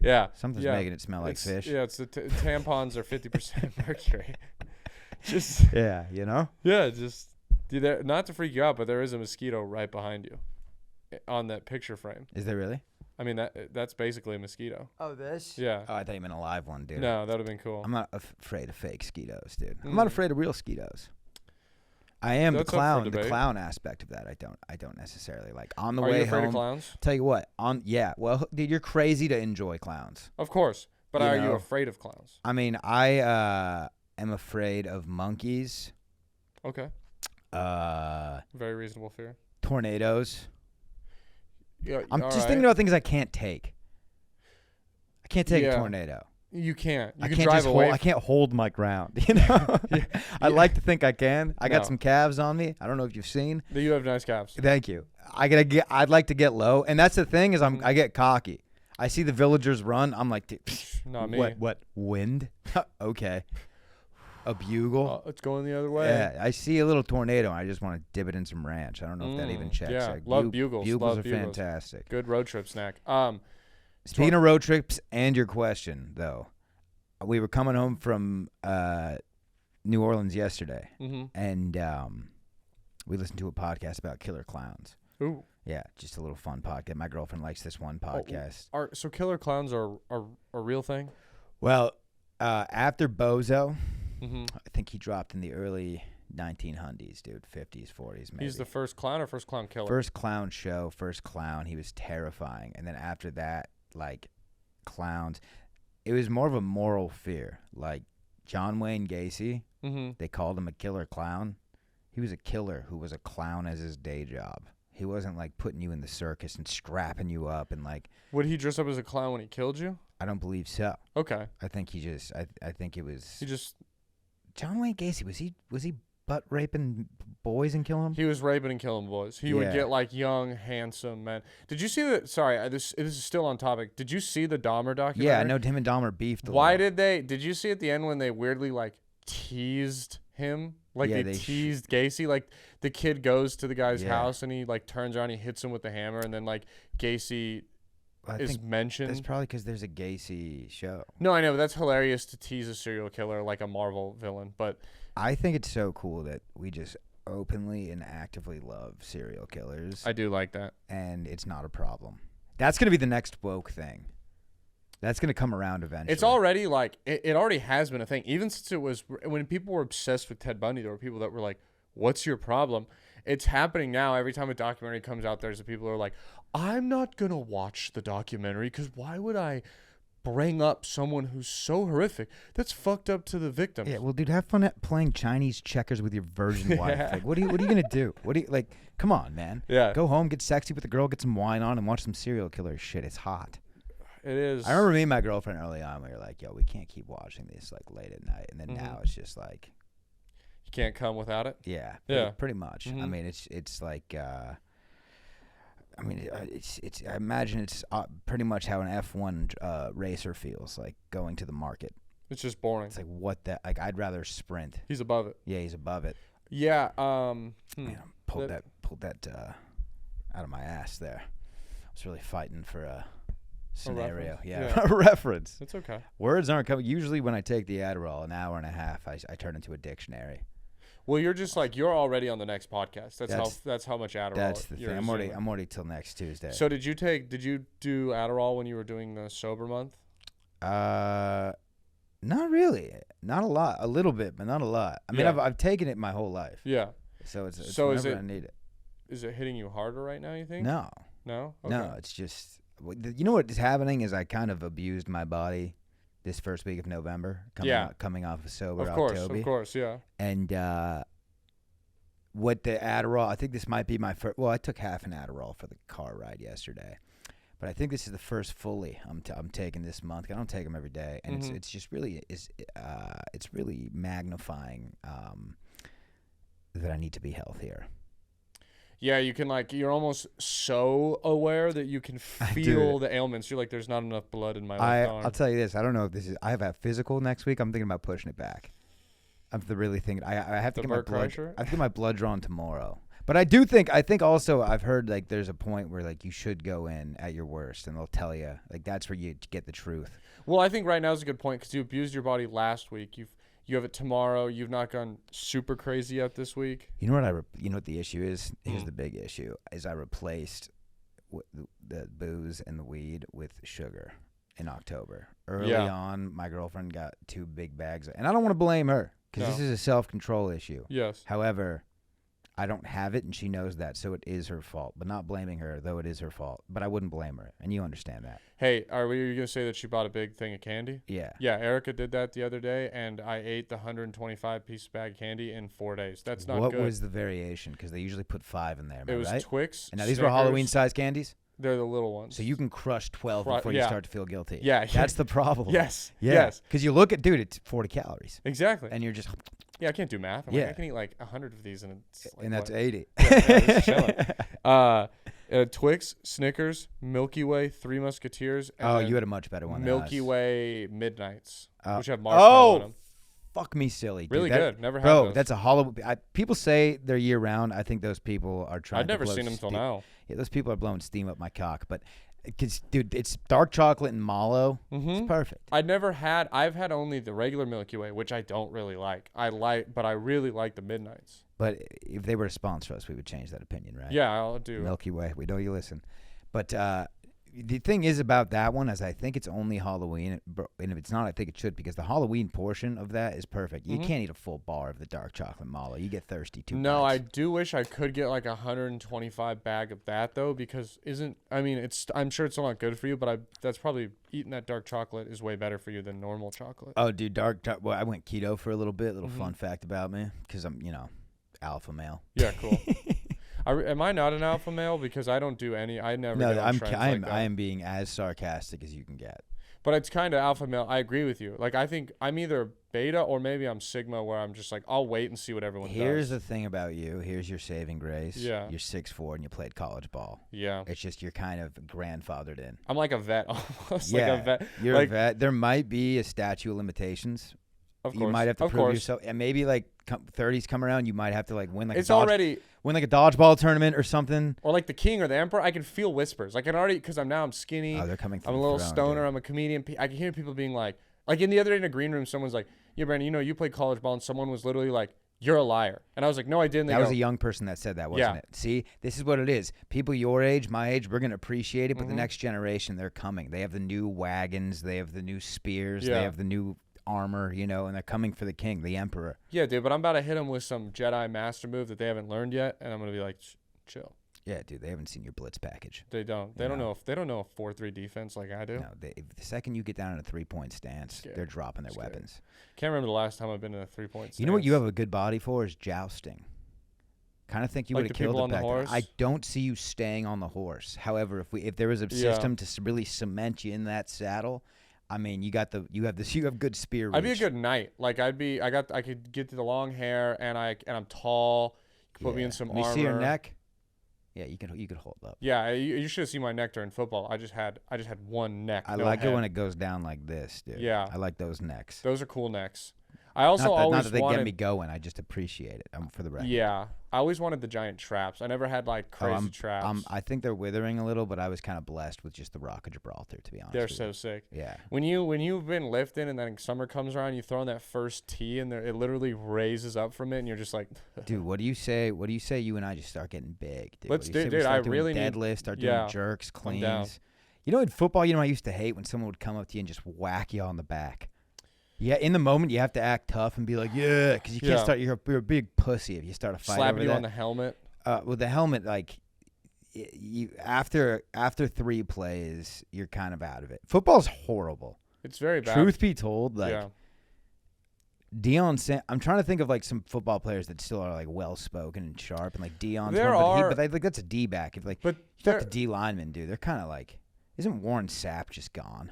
Yeah. Something's Yeah. making it smell like It's- fish. Yeah. It's the tampons are 50% mercury. Just Yeah, you know? yeah. Just dude, not to freak you out, but there is a mosquito right behind you, on that picture frame. Is there really? I mean that's basically a mosquito. Oh, this? Yeah. Oh, I thought you meant a live one, dude. No, that would have been cool. I'm not afraid of fake skeetos, dude. I'm Mm. not afraid of real skeetos. I am That's the up for clown. The debate. clown aspect of that, I don't necessarily like. On the Are way you afraid home, of clowns? tell you what. Well, dude, you're crazy to enjoy clowns. Of course. But You are you know. afraid of clowns? I mean, I am afraid of monkeys, Okay. Very reasonable fear. tornadoes. Yeah. I'm all just right. thinking about things I can't take. I can't take a Yeah. tornado. You can't. You I can can't drive just away. I can't hold my ground. You know, I like to think I can. I got No. some calves on me. I don't know if you've seen. You have nice calves. Thank you. I'd like to get low, and that's the thing is Mhm. I get cocky. I see the villagers run. I'm like, "Dude, Not me. What? Wind? Okay. A bugle. It's going the other way. Yeah, I see a little tornado. And I just want to dip it in some ranch. I don't know if that even checks. yeah, Like, love bugles, Bugles love are bugles. fantastic. Good road trip snack. Speaking of road trips and your question, though, we were coming home from New Orleans yesterday, Mm-hmm. and we listened to a podcast about killer clowns. Ooh. Yeah, just a little fun podcast. My girlfriend likes this one Oh, podcast. So killer clowns are a real thing? Well, after Bozo, Mm-hmm. I think he dropped in the early 1900s, dude, 50s, 40s, maybe. He's the first clown or first clown killer? First clown show, first clown. He was terrifying. And then after that, like, clowns, it was more of a moral fear. Like, John Wayne Gacy, Mm-hmm. they called him a killer clown. He was a killer who was a clown as his day job. He wasn't, like, putting you in the circus and strapping you up and, like, Would he dress up as a clown when he killed you? I don't believe so. Okay. I think he just, I think it was. He just John Wayne Gacy, was he butt raping boys and killing them? he was raping and killing boys. He would Yeah. get like young, handsome men. Did you see the? Sorry, this is still on topic. Did you see the Dahmer documentary? Yeah, I know him and Dahmer beefed a Why little. did they? Did you see at the end when they weirdly like teased him? Like Yeah, they they teased Gacy. Like the kid goes to the guy's Yeah. house and he like turns around, he hits him with the hammer, and then like Gacy I is think mentioned. that's probably because there's a Gacy show. No, I know, but that's hilarious to tease a serial killer like a Marvel villain. But I think it's so cool that we just openly and actively love serial killers, I do like that. and it's not a problem. That's gonna be the next woke thing. That's gonna come around eventually. It's already like it already has been a thing. Even since it was when people were obsessed with Ted Bundy, there were people that were like, "What's your problem?" It's happening now. Every time a documentary comes out, there's the people who are like, "I'm not gonna watch the documentary because why would I bring up someone who's so horrific? That's fucked up to the victims." Yeah, well, dude, have fun at playing Chinese checkers with your virgin wife. Yeah. Like, what are you gonna do? What do you like? Come on, man. Yeah. Go home, get sexy with the girl, get some wine on, and watch some serial killer shit. It's hot. It is. I remember me and my girlfriend early on. We were like, "Yo, we can't keep watching this like late at night." And then Mhm. now it's just like, You can't come without it. yeah, Yeah. pretty much. I Mhm. mean, it's like I mean, it's. I imagine it's pretty much how an F1 racer feels like going to the market. It's just boring. It's like what that. Like I'd rather sprint. He's above it. Yeah, he's above it. Yeah. Man, pulled that out of my ass there. I was really fighting for a scenario. reference. Yeah, a reference. It's okay. Words aren't coming. Usually when I take the Adderall, an hour and a half, I turn into a dictionary. Well, you're just like you're already on the next podcast. That's how much Adderall. That's the you're thing. consuming. I'm already till next Tuesday. So did you do Adderall when you were doing the sober month? Not really. Not a lot. A little bit, but not a lot. I mean, Yeah. I've taken it my whole life. Yeah. So it's So is whenever it- I need it. Is it hitting you harder right now, you think? No. No? No, it's just you know what is happening is I kind of abused my body this first week of November coming off of sober Of course, October. of course, yeah. And what the Adderall, I think this might be my first. Well, I took half an Adderall for the car ride yesterday, but I think this is the first fully I'm taking this month. I don't take them every day, and Mhm. it's just really it's really magnifying that I need to be healthier. Yeah, you can you're almost so aware that you can I do feel it. the ailments. You're like, there's not enough blood in my I'll left arm. tell you this. I don't know if this is. I have a physical next week. I'm thinking about pushing it back. I'm really thinking. I have to The get my Bert blood. Kreischer? I have to get my blood drawn tomorrow. But I think also I've heard like there's a point where like you should go in at your worst and they'll tell you like that's where you get the truth. Well, I think right now is a good point because you abused your body last week. You have it tomorrow. You've not gone super crazy yet this week. You know what you know what the issue is? Here's Mm. the big issue: is I replaced the booze and the weed with sugar in October. Early Yeah. on, my girlfriend got 2 big bags, and I don't want to blame her because this No. is a self-control issue. Yes. However, I don't have it, and she knows that, so it is her fault. But not blaming her, though it is her fault. But I wouldn't blame her, and you understand that. Hey, are you gonna say that she bought a big thing of candy? Yeah. Yeah, Erica did that the other day, and I ate the 125-piece bag of candy in 4 days. That's not What good. was the variation? Because they usually put 5 in there, am I It was right? Twix. And now these were Snickers. Halloween-sized candies? They're the little ones. So you can crush 12 before you yeah. start to feel guilty. Yeah. That's the problem. Yes. Yeah. Yes. Because you look at, dude, it's 40 calories. Exactly. And you're just, Yeah, I can't do math. Yeah. I can eat like 100 of these, and it's like and that's what? 80. it's chilling. Twix, Snickers, Milky Way, Three Musketeers. And Oh, then you had a much better one than Milky us. Way Midnights, Uh, which have marshmallow in them. Fuck me silly. Dude. Really That- good. Never had Bro, those. that's a Halloween. People say they're year round. I think those people are trying I've to never blow seen them till steam. now. Yeah, those people are blowing steam up my cock. But, dude, it's dark chocolate and mallow. Mm-hmm. It's perfect. I've had only the regular Milky Way, which I don't really like. But I really like the Midnights. But if they were to sponsor us, we would change that opinion, right? Yeah, I'll do. Milky Way. We know you listen. But the thing is about that one is I think it's only Halloween. And if it's not, I think it should because the Halloween portion of that is perfect. You Mhm. can't eat a full bar of the dark chocolate mallow. You get thirsty too. No, I do wish I could get like 125 bag of that though, because I'm sure it's still not good for you, but that's probably eating that dark chocolate is way better for you than normal chocolate. Oh, dude, well, I went keto for a little bit. Little Mhm. fun fact about me because I'm, alpha male. Yeah, cool. Am I not an alpha male because I don't do any? I never. No, get on trends I like that. am being as sarcastic as you can get. But it's kind of alpha male. I agree with you. Like I think I'm either beta or maybe I'm sigma, where I'm just like I'll wait and see what everyone Here's does. the thing about you. Here's your saving grace. Yeah. You're 6'4" and you played college ball. Yeah, It's just you're kind of grandfathered in. I'm like a vet almost. Yeah, Like a vet. You're like, a vet. There might be a statute of limitations. Of course. You might have to of prove course. yourself, and maybe like 30s come around, you might have to like win like It's a already win like a dodgeball tournament or something. or like the king or the emperor. I can feel whispers. I can already because I'm skinny. Oh, they're coming. I'm a little stoner. I'm a comedian. I can hear people being like in the other day in a green room, someone's like, "Yeah, Brandon, you played college ball," and someone was literally like, "You're a liar," and I was like, "No, I didn't." They That was go, a young person that said that, wasn't Yeah. it? See, this is what it is. People your age, my age, we're gonna appreciate it, but the Mhm. next generation, they're coming. They have the new wagons. They have the new spears. Yeah. They have the new armor. And they're coming for the king, the emperor. Yeah, dude, but I'm about to hit him with some Jedi master move that they haven't learned yet, and I'm gonna be like, chill. Yeah, dude, they haven't seen your blitz package. They don't. They You don't know. know if they don't know a 4-3 defense like I do. No, the second you get down in a 3-point stance, Scared. they're dropping their Scared. weapons. Can't remember the last time I've been in a 3-point. You know what you have a good body for is jousting. Kind of think you Like would have the people killed it on the back then. horse? I don't see you staying on the horse. However, if there was a Yeah. system to really cement you in that saddle, I mean, you have good spear reach. I'd be a good knight. Like I could get to the long hair, and I'm tall. You could put me in some Let me armor. see your neck. Yeah, you could hold up. Yeah, you should have seen my neck during football. I just had one neck. I no like head. it when it goes down like this, dude. Yeah. I like those necks. Those are cool necks. I also Not always that they wanted. get me going. I just appreciate it. For the record. Yeah, I always wanted the giant traps. I never had like crazy traps. I think they're withering a little, but I was kind of blessed with just the Rock of Gibraltar, to be honest. They're with so you. sick. Yeah. When you've been lifting and then summer comes around, you throw in that first tee and it literally raises up from it, and you're just like, dude, what do you say? What do you say? You and I just start getting big, dude. Let's What do you do, say we dude. start I doing really need deadlifts, start yeah, doing jerks, I'm down. cleans. You know, in football, I used to hate when someone would come up to you and just whack you on the back. Yeah, in the moment you have to act tough and be like, yeah, because you can't Yeah. start. You're a big pussy if you start a fight slapping over you that. on the helmet. With the helmet, like you after 3 plays, you're kind of out of it. Football's horrible. It's very bad. Truth be told, like yeah. I'm trying to think of like some football players that still are like well spoken and sharp, and like Deion's There one, are- but that's a D back. If like But you talk there- to D linemen, dude, they're kind of like, isn't Warren Sapp just gone?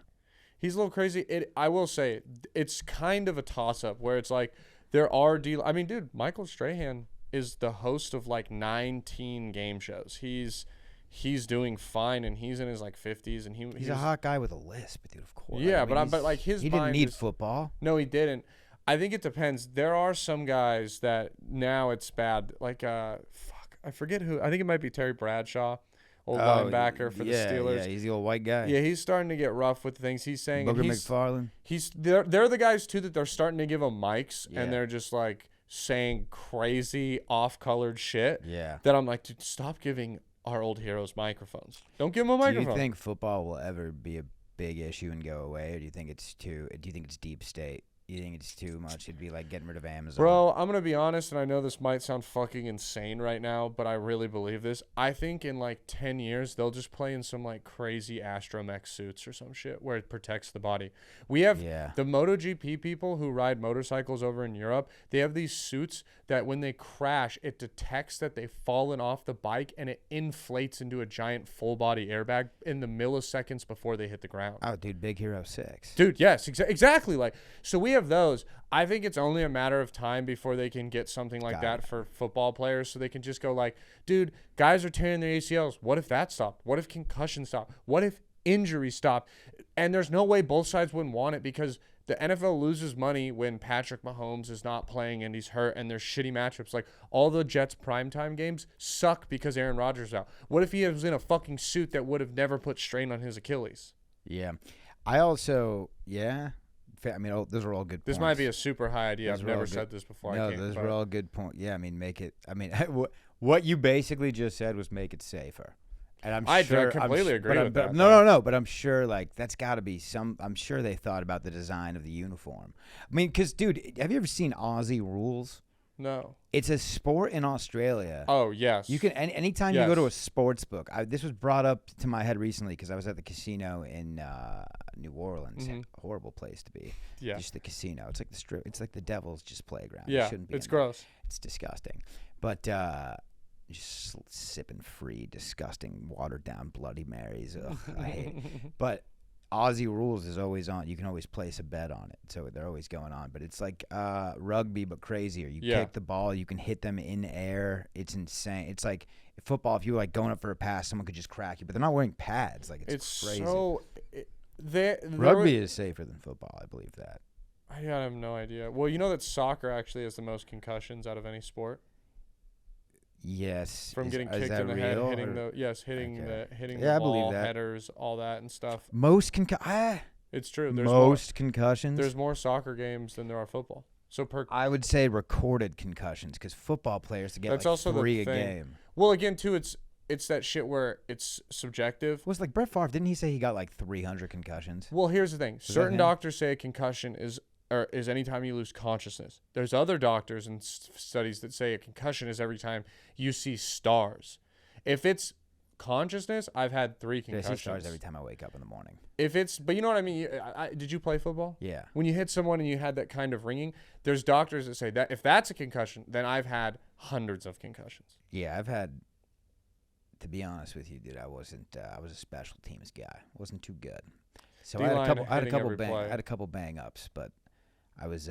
He's a little crazy. I will say it's kind of a toss up where it's like there are I mean, dude, Michael Strahan is the host of like 19 game shows. He's doing fine, and he's in his like 50s, and He's a hot guy with a lisp, dude. Of course. Yeah, I mean, but like his he didn't mind need is- football. No, he didn't. I think it depends. There are some guys that now it's bad. Like fuck, I forget who. I think it might be Terry Bradshaw, old linebacker for the Steelers. Yeah, he's the old white guy. Yeah, he's starting to get rough with the things he's saying. and Booger he's, McFarland. they're the guys too that they're starting to give them mics, Yeah. and they're just like saying crazy off-colored shit. Yeah. That I'm like, dude, stop giving our old heroes microphones. Don't give them a Do microphone. you think football will ever be a big issue and go away, or do you think it's deep state? You think it's too much? It'd be like getting rid of Amazon. Bro, I'm going to be honest, and I know this might sound fucking insane right now, but I really believe this. I think in like 10 years, they'll just play in some like crazy astromech suits or some shit where it protects the body. We have the MotoGP people who ride motorcycles over in Europe. They have these suits that when they crash, it detects that they've fallen off the bike, and it inflates into a giant full body airbag in the milliseconds before they hit the ground. Oh, dude, Big Hero 6. Dude, yes, exactly. Like, so we have those. I think it's only a matter of time before they can get something like that for football players, so they can just go like, dude, guys are tearing their ACLs. What if that stopped? What if concussion stopped? What if injury stopped? And there's no way both sides wouldn't want it, because the NFL loses money when Patrick Mahomes is not playing and he's hurt, and there's shitty matchups. Like, all the Jets primetime games suck because Aaron Rodgers is out. What if he was in a fucking suit that would have never put strain on his Achilles? Yeah. I also, I mean, those are all good points. This might be a super high idea. Those I've are all never good. said this before. No, those were all good points. Yeah, I mean, make it. I mean, what you basically just said was make it safer. And I completely agree with that. No. But I'm sure, like, that's got to be some. I'm sure they thought about the design of the uniform. I mean, because, dude, have you ever seen Aussie Rules? No. It's a sport in Australia. Oh, yes. You can anytime you go to a sports book. This was brought up to my head recently because I was at the casino in New Orleans. Mm-hmm. Horrible place to be. Yeah. Just the casino. It's like the strip. It's like the devil's just playground. Yeah. You shouldn't be It's in there. gross. It's disgusting. But just sipping free, disgusting, watered down Bloody Marys. Ugh, I hate it. But Aussie Rules is always on. You can always place a bet on it. So they're always going on. But it's like rugby, but crazier. You kick the ball. You can hit them in air. It's insane. It's like football. If you were like going up for a pass, someone could just crack you. But they're not wearing pads. Like it's crazy. Rugby is safer than football. I believe that. I have no idea. Well, you know that soccer actually has the most concussions out of any sport. Yes. From getting kicked in the head, hitting the I ball, believe that. headers, all that and stuff. Most It's true. concussions. There's more soccer games than there are football. So I would say recorded concussions, because football players to get that's like also 3 a the thing. game. Well, again, too, it's that shit where it's subjective. Was like Brett Favre? Didn't he say he got like 300 concussions? Well, here's the thing. that Certain him? doctors say a concussion is anytime you lose consciousness. There's other doctors and studies that say a concussion is every time you see stars. If it's consciousness, I've had 3 concussions. I see stars every time I wake up in the morning. But you know what I mean? Did you play football? Yeah. When you hit someone and you had that kind of ringing, there's doctors that say that if that's a concussion, then I've had hundreds of concussions. Yeah, I've had. To be honest with you, dude, I wasn't. I was a special teams guy. Wasn't too good. So I had a couple bang ups, but I was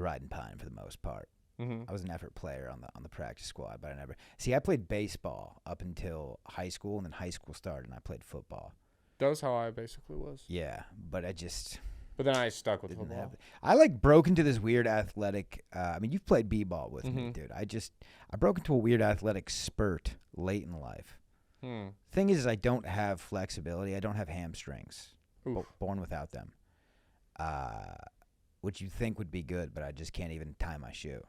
riding pine for the most part. Mm-hmm. I was an effort player on the practice squad, but I never. See, I played baseball up until high school, and then high school started, and I played football. That was how I basically was. Yeah, but I just But then I stuck with didn't football. have. I like broke into this weird athletic. I mean, you've played b-ball with me, Mhm. dude. I broke into a weird athletic spurt late in life. Hmm. Thing is, I don't have flexibility. I don't have hamstrings. Oof. Born without them. Which you think would be good, but I just can't even tie my shoe.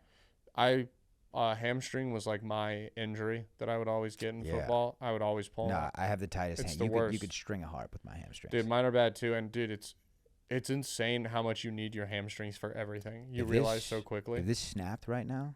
Hamstring was like my injury that I would always get in Yeah. football. I would always pull. No, I have the tightest It's hand. the You worst. could string a harp with my hamstrings. Dude, mine are bad too. And dude, it's insane how much you need your hamstrings for everything. You If realize this- so quickly. If this snapped right now,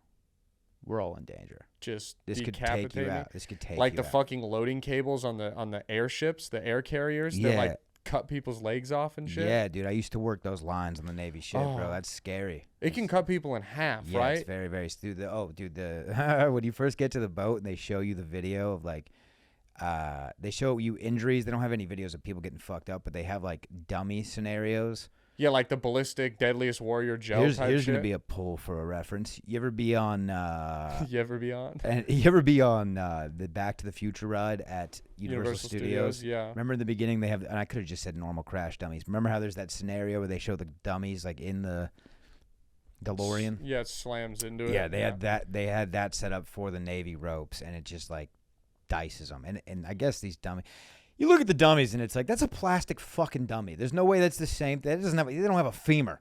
we're all in danger. Just This could decapitate take you me. out. This could take Like you the out. fucking loading cables on the airships, the air carriers that Yeah. like cut people's legs off and shit. Yeah, dude. I used to work those lines on the Navy ship, bro. Oh. That's scary. It can cut people in half, Yeah, right? it's very, very. Dude, the when you first get to the boat and they show you the video of like, they show you injuries. They don't have any videos of people getting fucked up, but they have like dummy scenarios. Yeah, like the ballistic deadliest warrior Joe Here's type here's shit. gonna be a pull for a reference. You ever be on? You ever be on And you ever be on the Back to the Future ride at Universal Studios? Yeah. Remember in the beginning they have, and I could have just said normal crash dummies. Remember how there's that scenario where they show the dummies like in the DeLorean? Yeah, it slams into it. Yeah, they had that. They had that set up for the Navy ropes, and it just like dices them. And I guess these dummies. You look at the dummies, and it's like that's a plastic fucking dummy. There's no way that's the same. That doesn't have. They don't have a femur.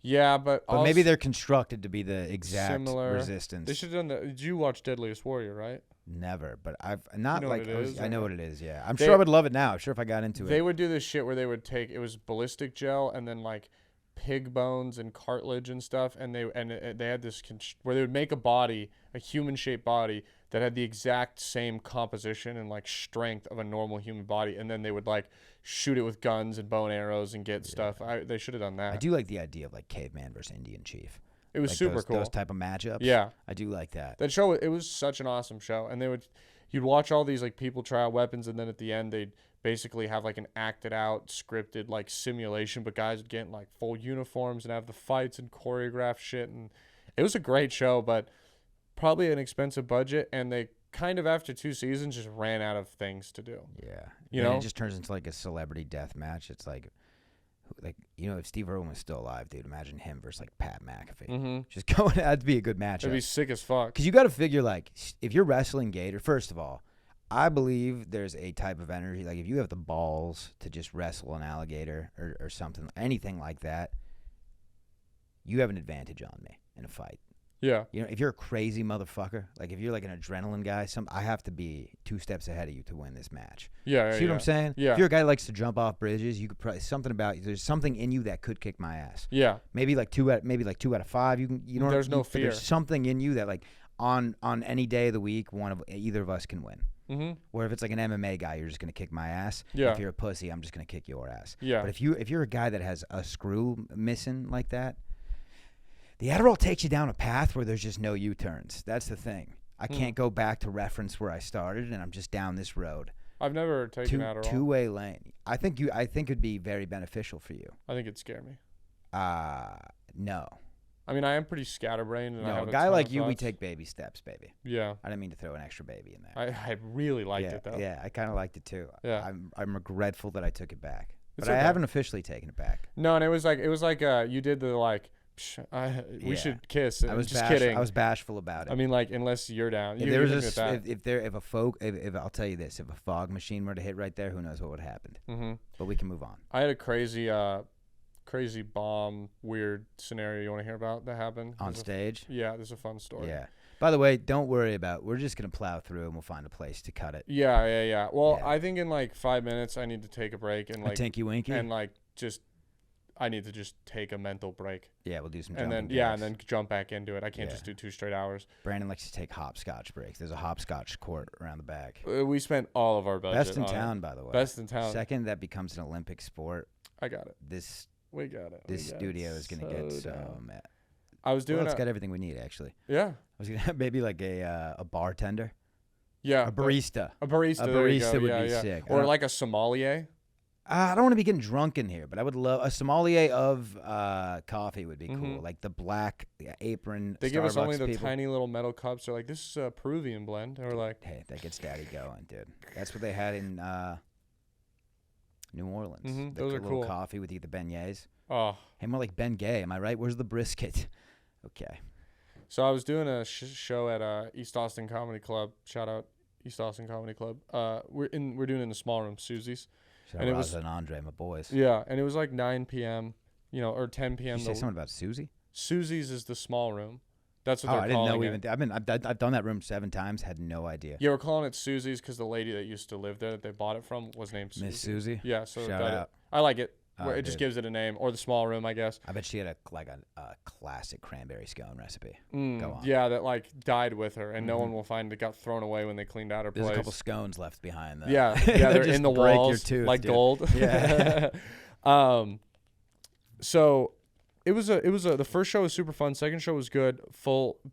Yeah, but But also, maybe they're constructed to be the exact similar. resistance. They should have done that. Did you watch Deadliest Warrior, right? Never, but I've not You know what like it is, I know or- what it is. Yeah, I'm They- sure I would love it now. I'm sure if I got into They it. would do this shit where they would take, it was ballistic gel and then like pig bones and cartilage and stuff, and they had this where they would make a body, a human shaped body that had the exact same composition and like strength of a normal human body, and then they would like shoot it with guns and bow and arrows and get stuff. They should have done that. I do like the idea of like caveman versus Indian chief. It was Like super those, cool. Those type of matchups. Yeah. I do like that. That show, it was such an awesome show, and you'd watch all these like people try out weapons, and then at the end they'd basically have like an acted out, scripted like simulation, but guys would get in like full uniforms and have the fights and choreographed shit, and it was a great show, but probably an expensive budget, and they kind of after 2 seasons just ran out of things to do. Yeah. You And know? it just turns into like a celebrity death match. It's like if Steve Irwin was still alive, dude, imagine him versus like Pat McAfee. Mm-hmm. Just going, that'd be a good It'd be matchup. sick as fuck. Because you got to figure like if you're wrestling Gator, first of all, I believe there's a type of energy like if you have the balls to just wrestle an alligator or something, anything like that, you have an advantage on me in a fight. Yeah. You know, if you're a crazy motherfucker, like if you're like an adrenaline guy, I have to be 2 steps ahead of you to win this match. Yeah. See what I'm saying? Yeah. If you're a guy that likes to jump off bridges, you could probably there's something in you that could kick my ass. Yeah. Maybe like 2 out of 5. You know. There's no but fear. There's something in you that like on any day of the week, either of us can win. Mm-hmm. Where if it's like an MMA guy, you're just gonna kick my ass. Yeah. If you're a pussy, I'm just gonna kick your ass. Yeah. But if you're a guy that has a screw missing like that, the Adderall takes you down a path where there's just no U-turns. That's the thing. I can't go back to reference where I started, and I'm just down this road. I've never taken Adderall. Two-way lane. I think it'd be very beneficial for you. I think it'd scare me. No. I mean, I am pretty scatterbrained, and I No, have a a guy ton like of you, we thoughts. take baby steps, baby. Yeah. I didn't mean to throw an extra baby in there. I really liked yeah, it though. Yeah, I kind of liked it too. Yeah. I'm regretful that I took it back, It's but I okay. haven't officially taken it back. No, and it was like you did the like, we Yeah. should kiss. I was just kidding. I was bashful about it. I mean, like, unless you're down. if You there was hit me with that. if I'll tell you this, if a fog machine were to hit right there, who knows what would have happened? Mm-hmm. But we can move on. I had a crazy bomb weird scenario you want to hear about that happened On There's a- stage. Yeah, there's a fun story. Yeah. By the way, don't worry about. We're just gonna plow through and we'll find a place to cut it. Yeah. Well, Yeah. I think in like 5 minutes I need to take a break and A like tinky winky. and like just I need to just take a mental break Yeah, we'll do some. and then jumping and jacks. then jump back into it. I can't Yeah. just do 2 straight hours. Brandon likes to take hopscotch breaks. There's a hopscotch court around the back. We spent all of our budget. Best in on it. town, by the way. Best in town. Second, that becomes an Olympic sport. I got it. This We got it. this We got it. studio is gonna get So so. down. I was Well, doing it's got everything we need actually. yeah. I was gonna have maybe like a bartender, Yeah. a barista. A barista. A there you barista go. would yeah, be yeah. sick. Or like a sommelier. I don't want to be getting drunk in here, but I would love a sommelier of coffee would be cool. Like the black apron. They Starbucks give us only the people. tiny little metal cups. They're like, this is a Peruvian blend. Or like, Hey, that gets daddy going, dude. That's what they had in New Orleans. The those are little cool. coffee with the beignets. oh. Hey, more like Ben Gay. Am I right? Where's the brisket? Okay. So I was doing a show at East Austin Comedy Club. Shout out East Austin Comedy Club. We're doing it in the small room, Susie's. Shout And out it was- Raza and Andre, my boys. Yeah, and it was like 9 p.m. Or 10 Did p.m. you say something about Susie? Susie's is the small room. That's what Oh, they're I didn't calling know it. I've done that room 7 times. Had no idea. Yeah, we're calling it Susie's because the lady that used to live there that they bought it from was named Susie. Miss Susie. Yeah, so Shout that out. I like it. Oh, Where it just dude. gives it a name, or the small room, I guess. I bet she had a classic cranberry scone recipe. Mm, Go on. Yeah, that like died with her, and no one will find it. Got thrown away when they cleaned out her There's place. a couple scones left behind. Though. Yeah, yeah, they're just in the break walls your tooth, like dude. gold. Yeah. So it was the first show was super fun. Second show was good,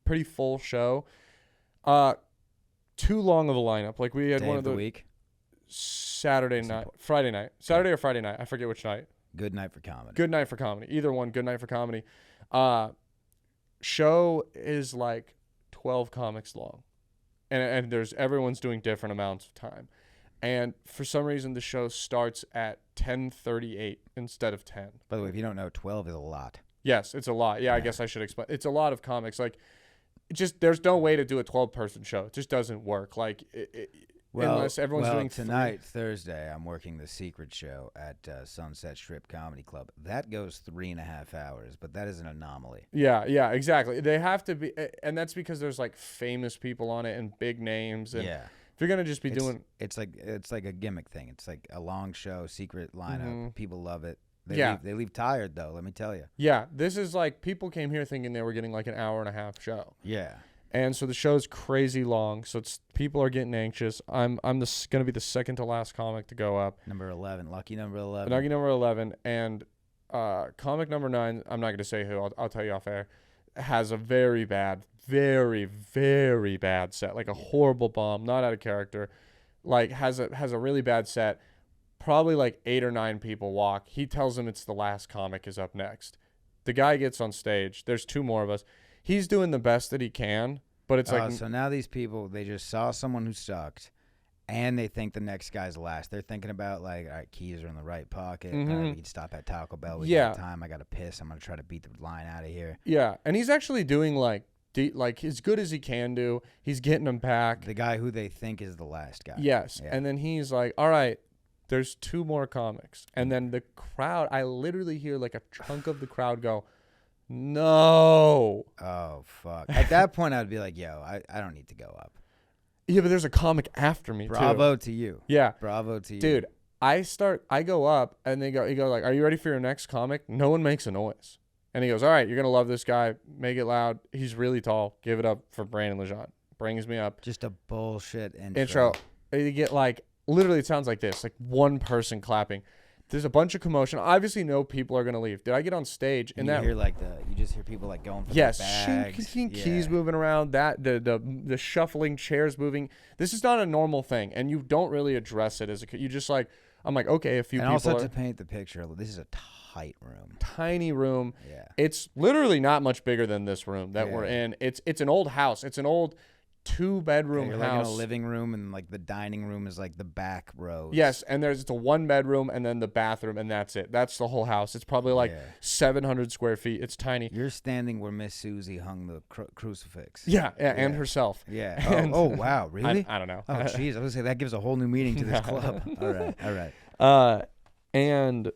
pretty full show. Too long of a lineup. Like we had Day one of of the the week. Saturday That's night, important. Friday night, Saturday or Friday night. I forget which night. Good night for comedy. Good night for comedy. Either one. Good night for comedy. Show is like 12 comics long, and everyone's doing different amounts of time, and for some reason the show starts at 10:38 instead of 10. By the way, if you don't know, 12 is a lot. Yes, it's a lot. Yeah, I guess I should explain. It's a lot of comics. Like, there's no way to do a 12-person show. It just doesn't work. Like, unless everyone's doing tonight, Thursday, I'm working the secret show at Sunset Strip Comedy Club. That goes 3.5 hours, but that is an anomaly. Yeah, exactly. They have to be, and that's because there's like famous people on it and big names. And Yeah. if you're gonna just be doing, It's like a gimmick thing. It's like a long show, secret lineup. People love it. They leave tired though. Let me tell you. yeah, this is like people came here thinking they were getting like an hour and a half show. Yeah. And so the show's crazy long, so people are getting anxious. I'm gonna be the second to last comic to go up. Number 11, lucky number 11. Nugget number 11 and comic number 9. I'm not gonna say who. I'll tell you off air. Has a very bad set, like a horrible bomb, not out of character. Like has a really bad set. Probably like 8 or 9 people walk. He tells them it's the last comic is up next. The guy gets on stage. There's 2 more of us. He's doing the best that he can, but it's like So now these people, they just saw someone who sucked, and they think the next guy's last. They're thinking about like, all right, keys are in the right pocket. All right, we can stop at Taco Bell. We got time. I got to piss. I'm gonna try to beat the line out of here. yeah, and he's actually doing like as good as he can do. He's getting them back. The guy who they think is the last guy. Yes, Yeah. and then he's like, all right, there's 2 more comics, and then the crowd. I literally hear like a chunk of the crowd go, "No." Oh fuck! At that point, I'd be like, yo, I don't need to go up. Yeah, but there's a comic after me too. Bravo to you. Yeah. Bravo to you, Dude, I go up and he goes like, "Are you ready for your next comic?" No one makes a noise. And he goes, "All right, you're going to love this guy. Make it loud. He's really tall. Give it up for Brandon Lejeune." Brings me up. Just a bullshit Intro. You get like, literally it sounds like this, like one person clapping. There's a bunch of commotion. Obviously no people are going to leave. Did I get on stage And you hear like you just hear people like going for yes, their bags. keys moving around, that the shuffling, chairs moving. This is not a normal thing, and you don't really address it as a you just like, I'm like, okay, a few And people also are, to paint the picture, this is a tight room. tiny room. Yeah. It's literally not much bigger than this room that we're in. It's an old house. It's an old 2-bedroom You're house. like in a living room, and like the dining room is like the back rows. Yes, and it's a 1-bedroom and then the bathroom, and that's it. That's the whole house. It's probably like 700 square feet. It's tiny. You're standing where Miss Susie hung the crucifix. Yeah, and herself. Yeah. And- Oh, wow, really? I don't know. Oh, jeez. I was gonna say that gives a whole new meaning to this club. All right. And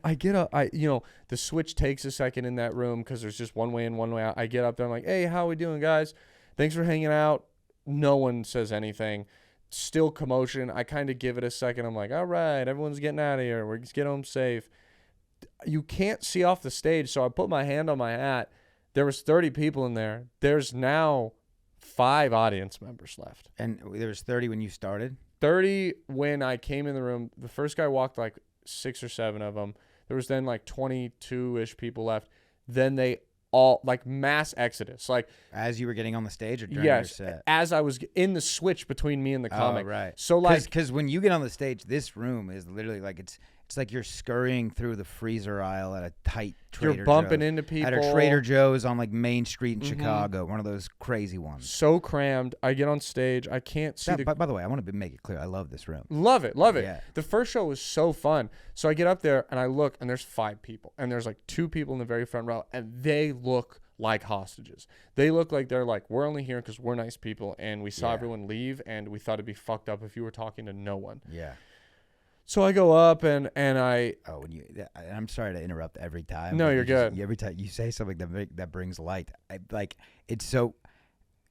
I get up. The switch takes a second in that room because there's just one way in, one way out. I get up there. I'm like, "Hey, how we doing, guys? Thanks for hanging out." No one says anything. Still commotion. I kind of give it a second. I'm like, "All right, everyone's getting out of here. We're just get home safe." You can't see off the stage, so I put my hand on my hat. There was 30 people in there. There's now 5 audience members left. And there was 30 when you started. 30 when I came in the room. The first guy walked like 6 or 7 of them. There was then like 22-ish people left. Then they all like mass exodus. Like As you were getting on the stage or during your yes, set? as I was in the switch between me and the comic. Oh, right. So like Because when you get on the stage, this room is literally like it's like you're scurrying through the freezer aisle at a tight Trader you're bumping Joe's. into people At a Trader Joe's on like Main Street in Chicago, one of those crazy ones. So cramped. I get on stage. I can't see By the way, I want to make it clear, I love this room. Love it. Yeah. The first show was so fun. So I get up there and I look and there's 5 people and there's like 2 people in the very front row and they look like hostages. They look like they're like, we're only here because we're nice people and we saw Yeah. everyone leave and we thought it'd be fucked up if you were talking to no one. Yeah. So I go up and I Oh, I'm sorry to interrupt every time. No, but you're good. Every time you say something that brings light, it's so.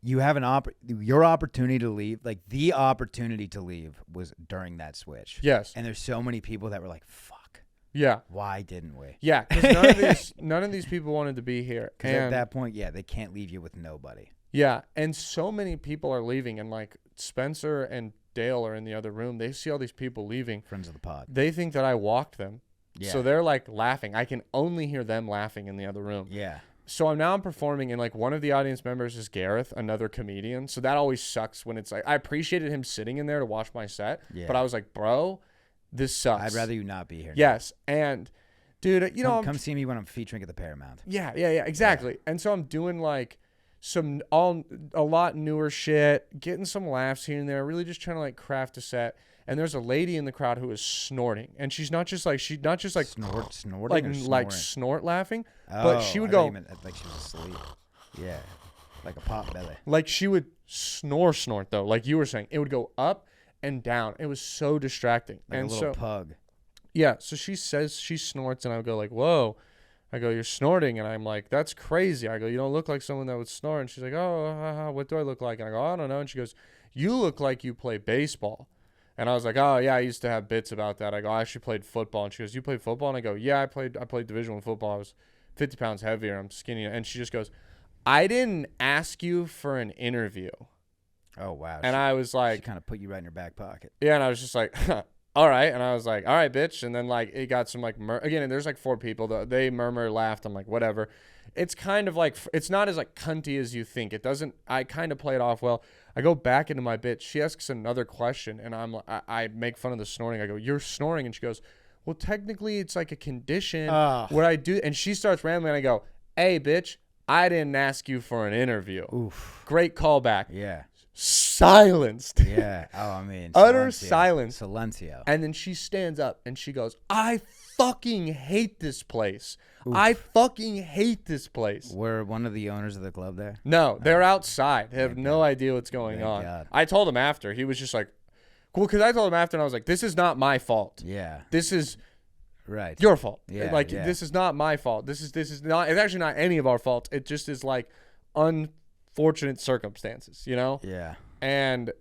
You have your opportunity to leave. Like the opportunity to leave was during that switch. yes. And there's so many people that were like, "Fuck, Yeah. why didn't we?" Yeah. Because none of these people wanted to be here. Because at And that point, yeah, they can't leave you with nobody. yeah. And so many people are leaving and like Spencer and Dale are in the other room. They see all these people leaving. Friends of the pod. They think that I walked them. Yeah. So they're like laughing. I can only hear them laughing in the other room. Yeah. So I'm performing and like one of the audience members is Gareth, another comedian. So that always sucks when it's like, I appreciated him sitting in there to watch my set, Yeah. but I was like, bro, this sucks. I'd rather you not be here. Yes. And dude, you know, come see me when I'm featuring at the Paramount. yeah, exactly. And so I'm doing like a lot newer shit, getting some laughs here and there, really just trying to like craft a set. And there's a lady in the crowd who is snorting, and she's not just like Snorting like or snoring? like snort laughing, but she would I go thought you meant like she was asleep. Yeah, like a pot belly. like she would snort though, like you were saying, it would go up and down. It was so distracting. Like and a little so pug. yeah, so she says she snorts, and I go like, whoa. I go, you're snorting, and I'm like, that's crazy. I go, you don't look like someone that would snort. And she's like, oh, what do I look like? And I go, I don't know. And she goes, you look like you play baseball. And I was like, oh yeah, I used to have bits about that. I go, I actually played football. And she goes, you played football? And I go, yeah, I played Division I football. I was 50 pounds heavier. I'm skinny. And she just goes, I didn't ask you for an interview. Oh wow. And I was she like, kind of put you right in her back pocket. yeah. And I was just like, all right. And I was like, all right, bitch. And then like it got some like again. And there's like 4 people. They murmur, laughed. I'm like, whatever. It's kind of like it's not as like cunty as you think. It doesn't. I kind of play it off well. I go back into my bit. She asks another question, and I make fun of the snorting. I go, "You're snoring," and she goes, "Well, technically, it's like a condition where I do." And she starts rambling. And I go, "Hey, bitch, I didn't ask you for an interview." Oof. Great callback. Yeah. Silenced. Yeah. Oh, I mean. Utter silencio. silence. Silencio. And then she stands up and she goes, "I fucking hate this place. I fucking hate this place." Were one of the owners of the club there? No, they're outside. They have no idea what's going Thank on. God. I told him after. He was just like, cool, because I told him after and I was like, this is not my fault. Yeah. This is Right. your fault. Yeah, Like, yeah. this is not my fault. This is not, it's actually not any of our fault. It just is like unfortunate circumstances, you know? Yeah. And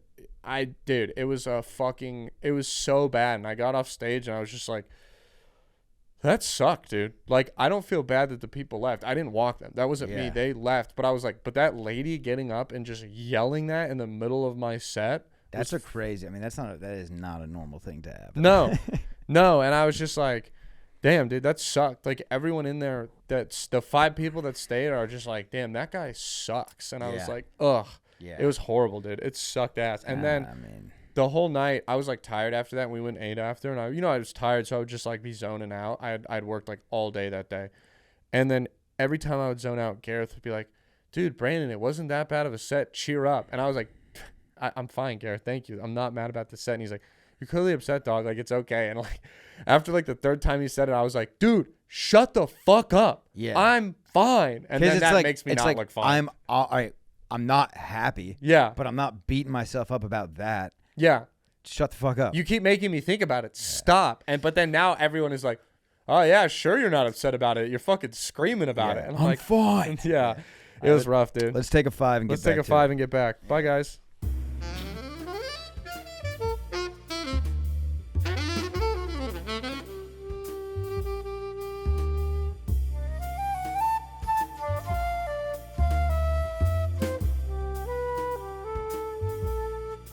dude, it was it was so bad. And I got off stage and I was just like, that sucked, dude. Like, I don't feel bad that the people left. I didn't walk them. That wasn't me. Yeah. They left. But I was like, but that lady getting up and just yelling that in the middle of my set. That's a crazy. I mean, that is not a normal thing to have. No. No. And I was just like, damn, dude, that sucked. Like, everyone in there, that's the 5 people that stayed are just like, damn, that guy sucks. And I was Yeah. like, ugh. Yeah. It was horrible, dude. It sucked ass. And then I mean, the whole night I was like tired after that, and we went and ate after, and I was tired, so I would just like be zoning out. I'd worked like all day that day, and then every time I would zone out, Gareth would be like, dude, Brandon, it wasn't that bad of a set, cheer up. And I was like, I'm fine, Gareth, thank you, I'm not mad about the set. And he's like, you're clearly upset, dog, like it's okay. And like after like the 3rd time he said it, I was like, dude, shut the fuck up. Yeah. I'm fine. And then it's that like, makes me it's not like, look fine. I'm not happy. Yeah. But I'm not beating myself up about that. Yeah. Shut the fuck up. You keep making me think about it. Stop. But then now everyone is like, oh yeah, sure you're not upset about it. You're fucking screaming about it. And I'm like, fine. yeah. It was rough, dude. Let's take a 5 and Let's get back take a to 5 it. and get back. Bye guys.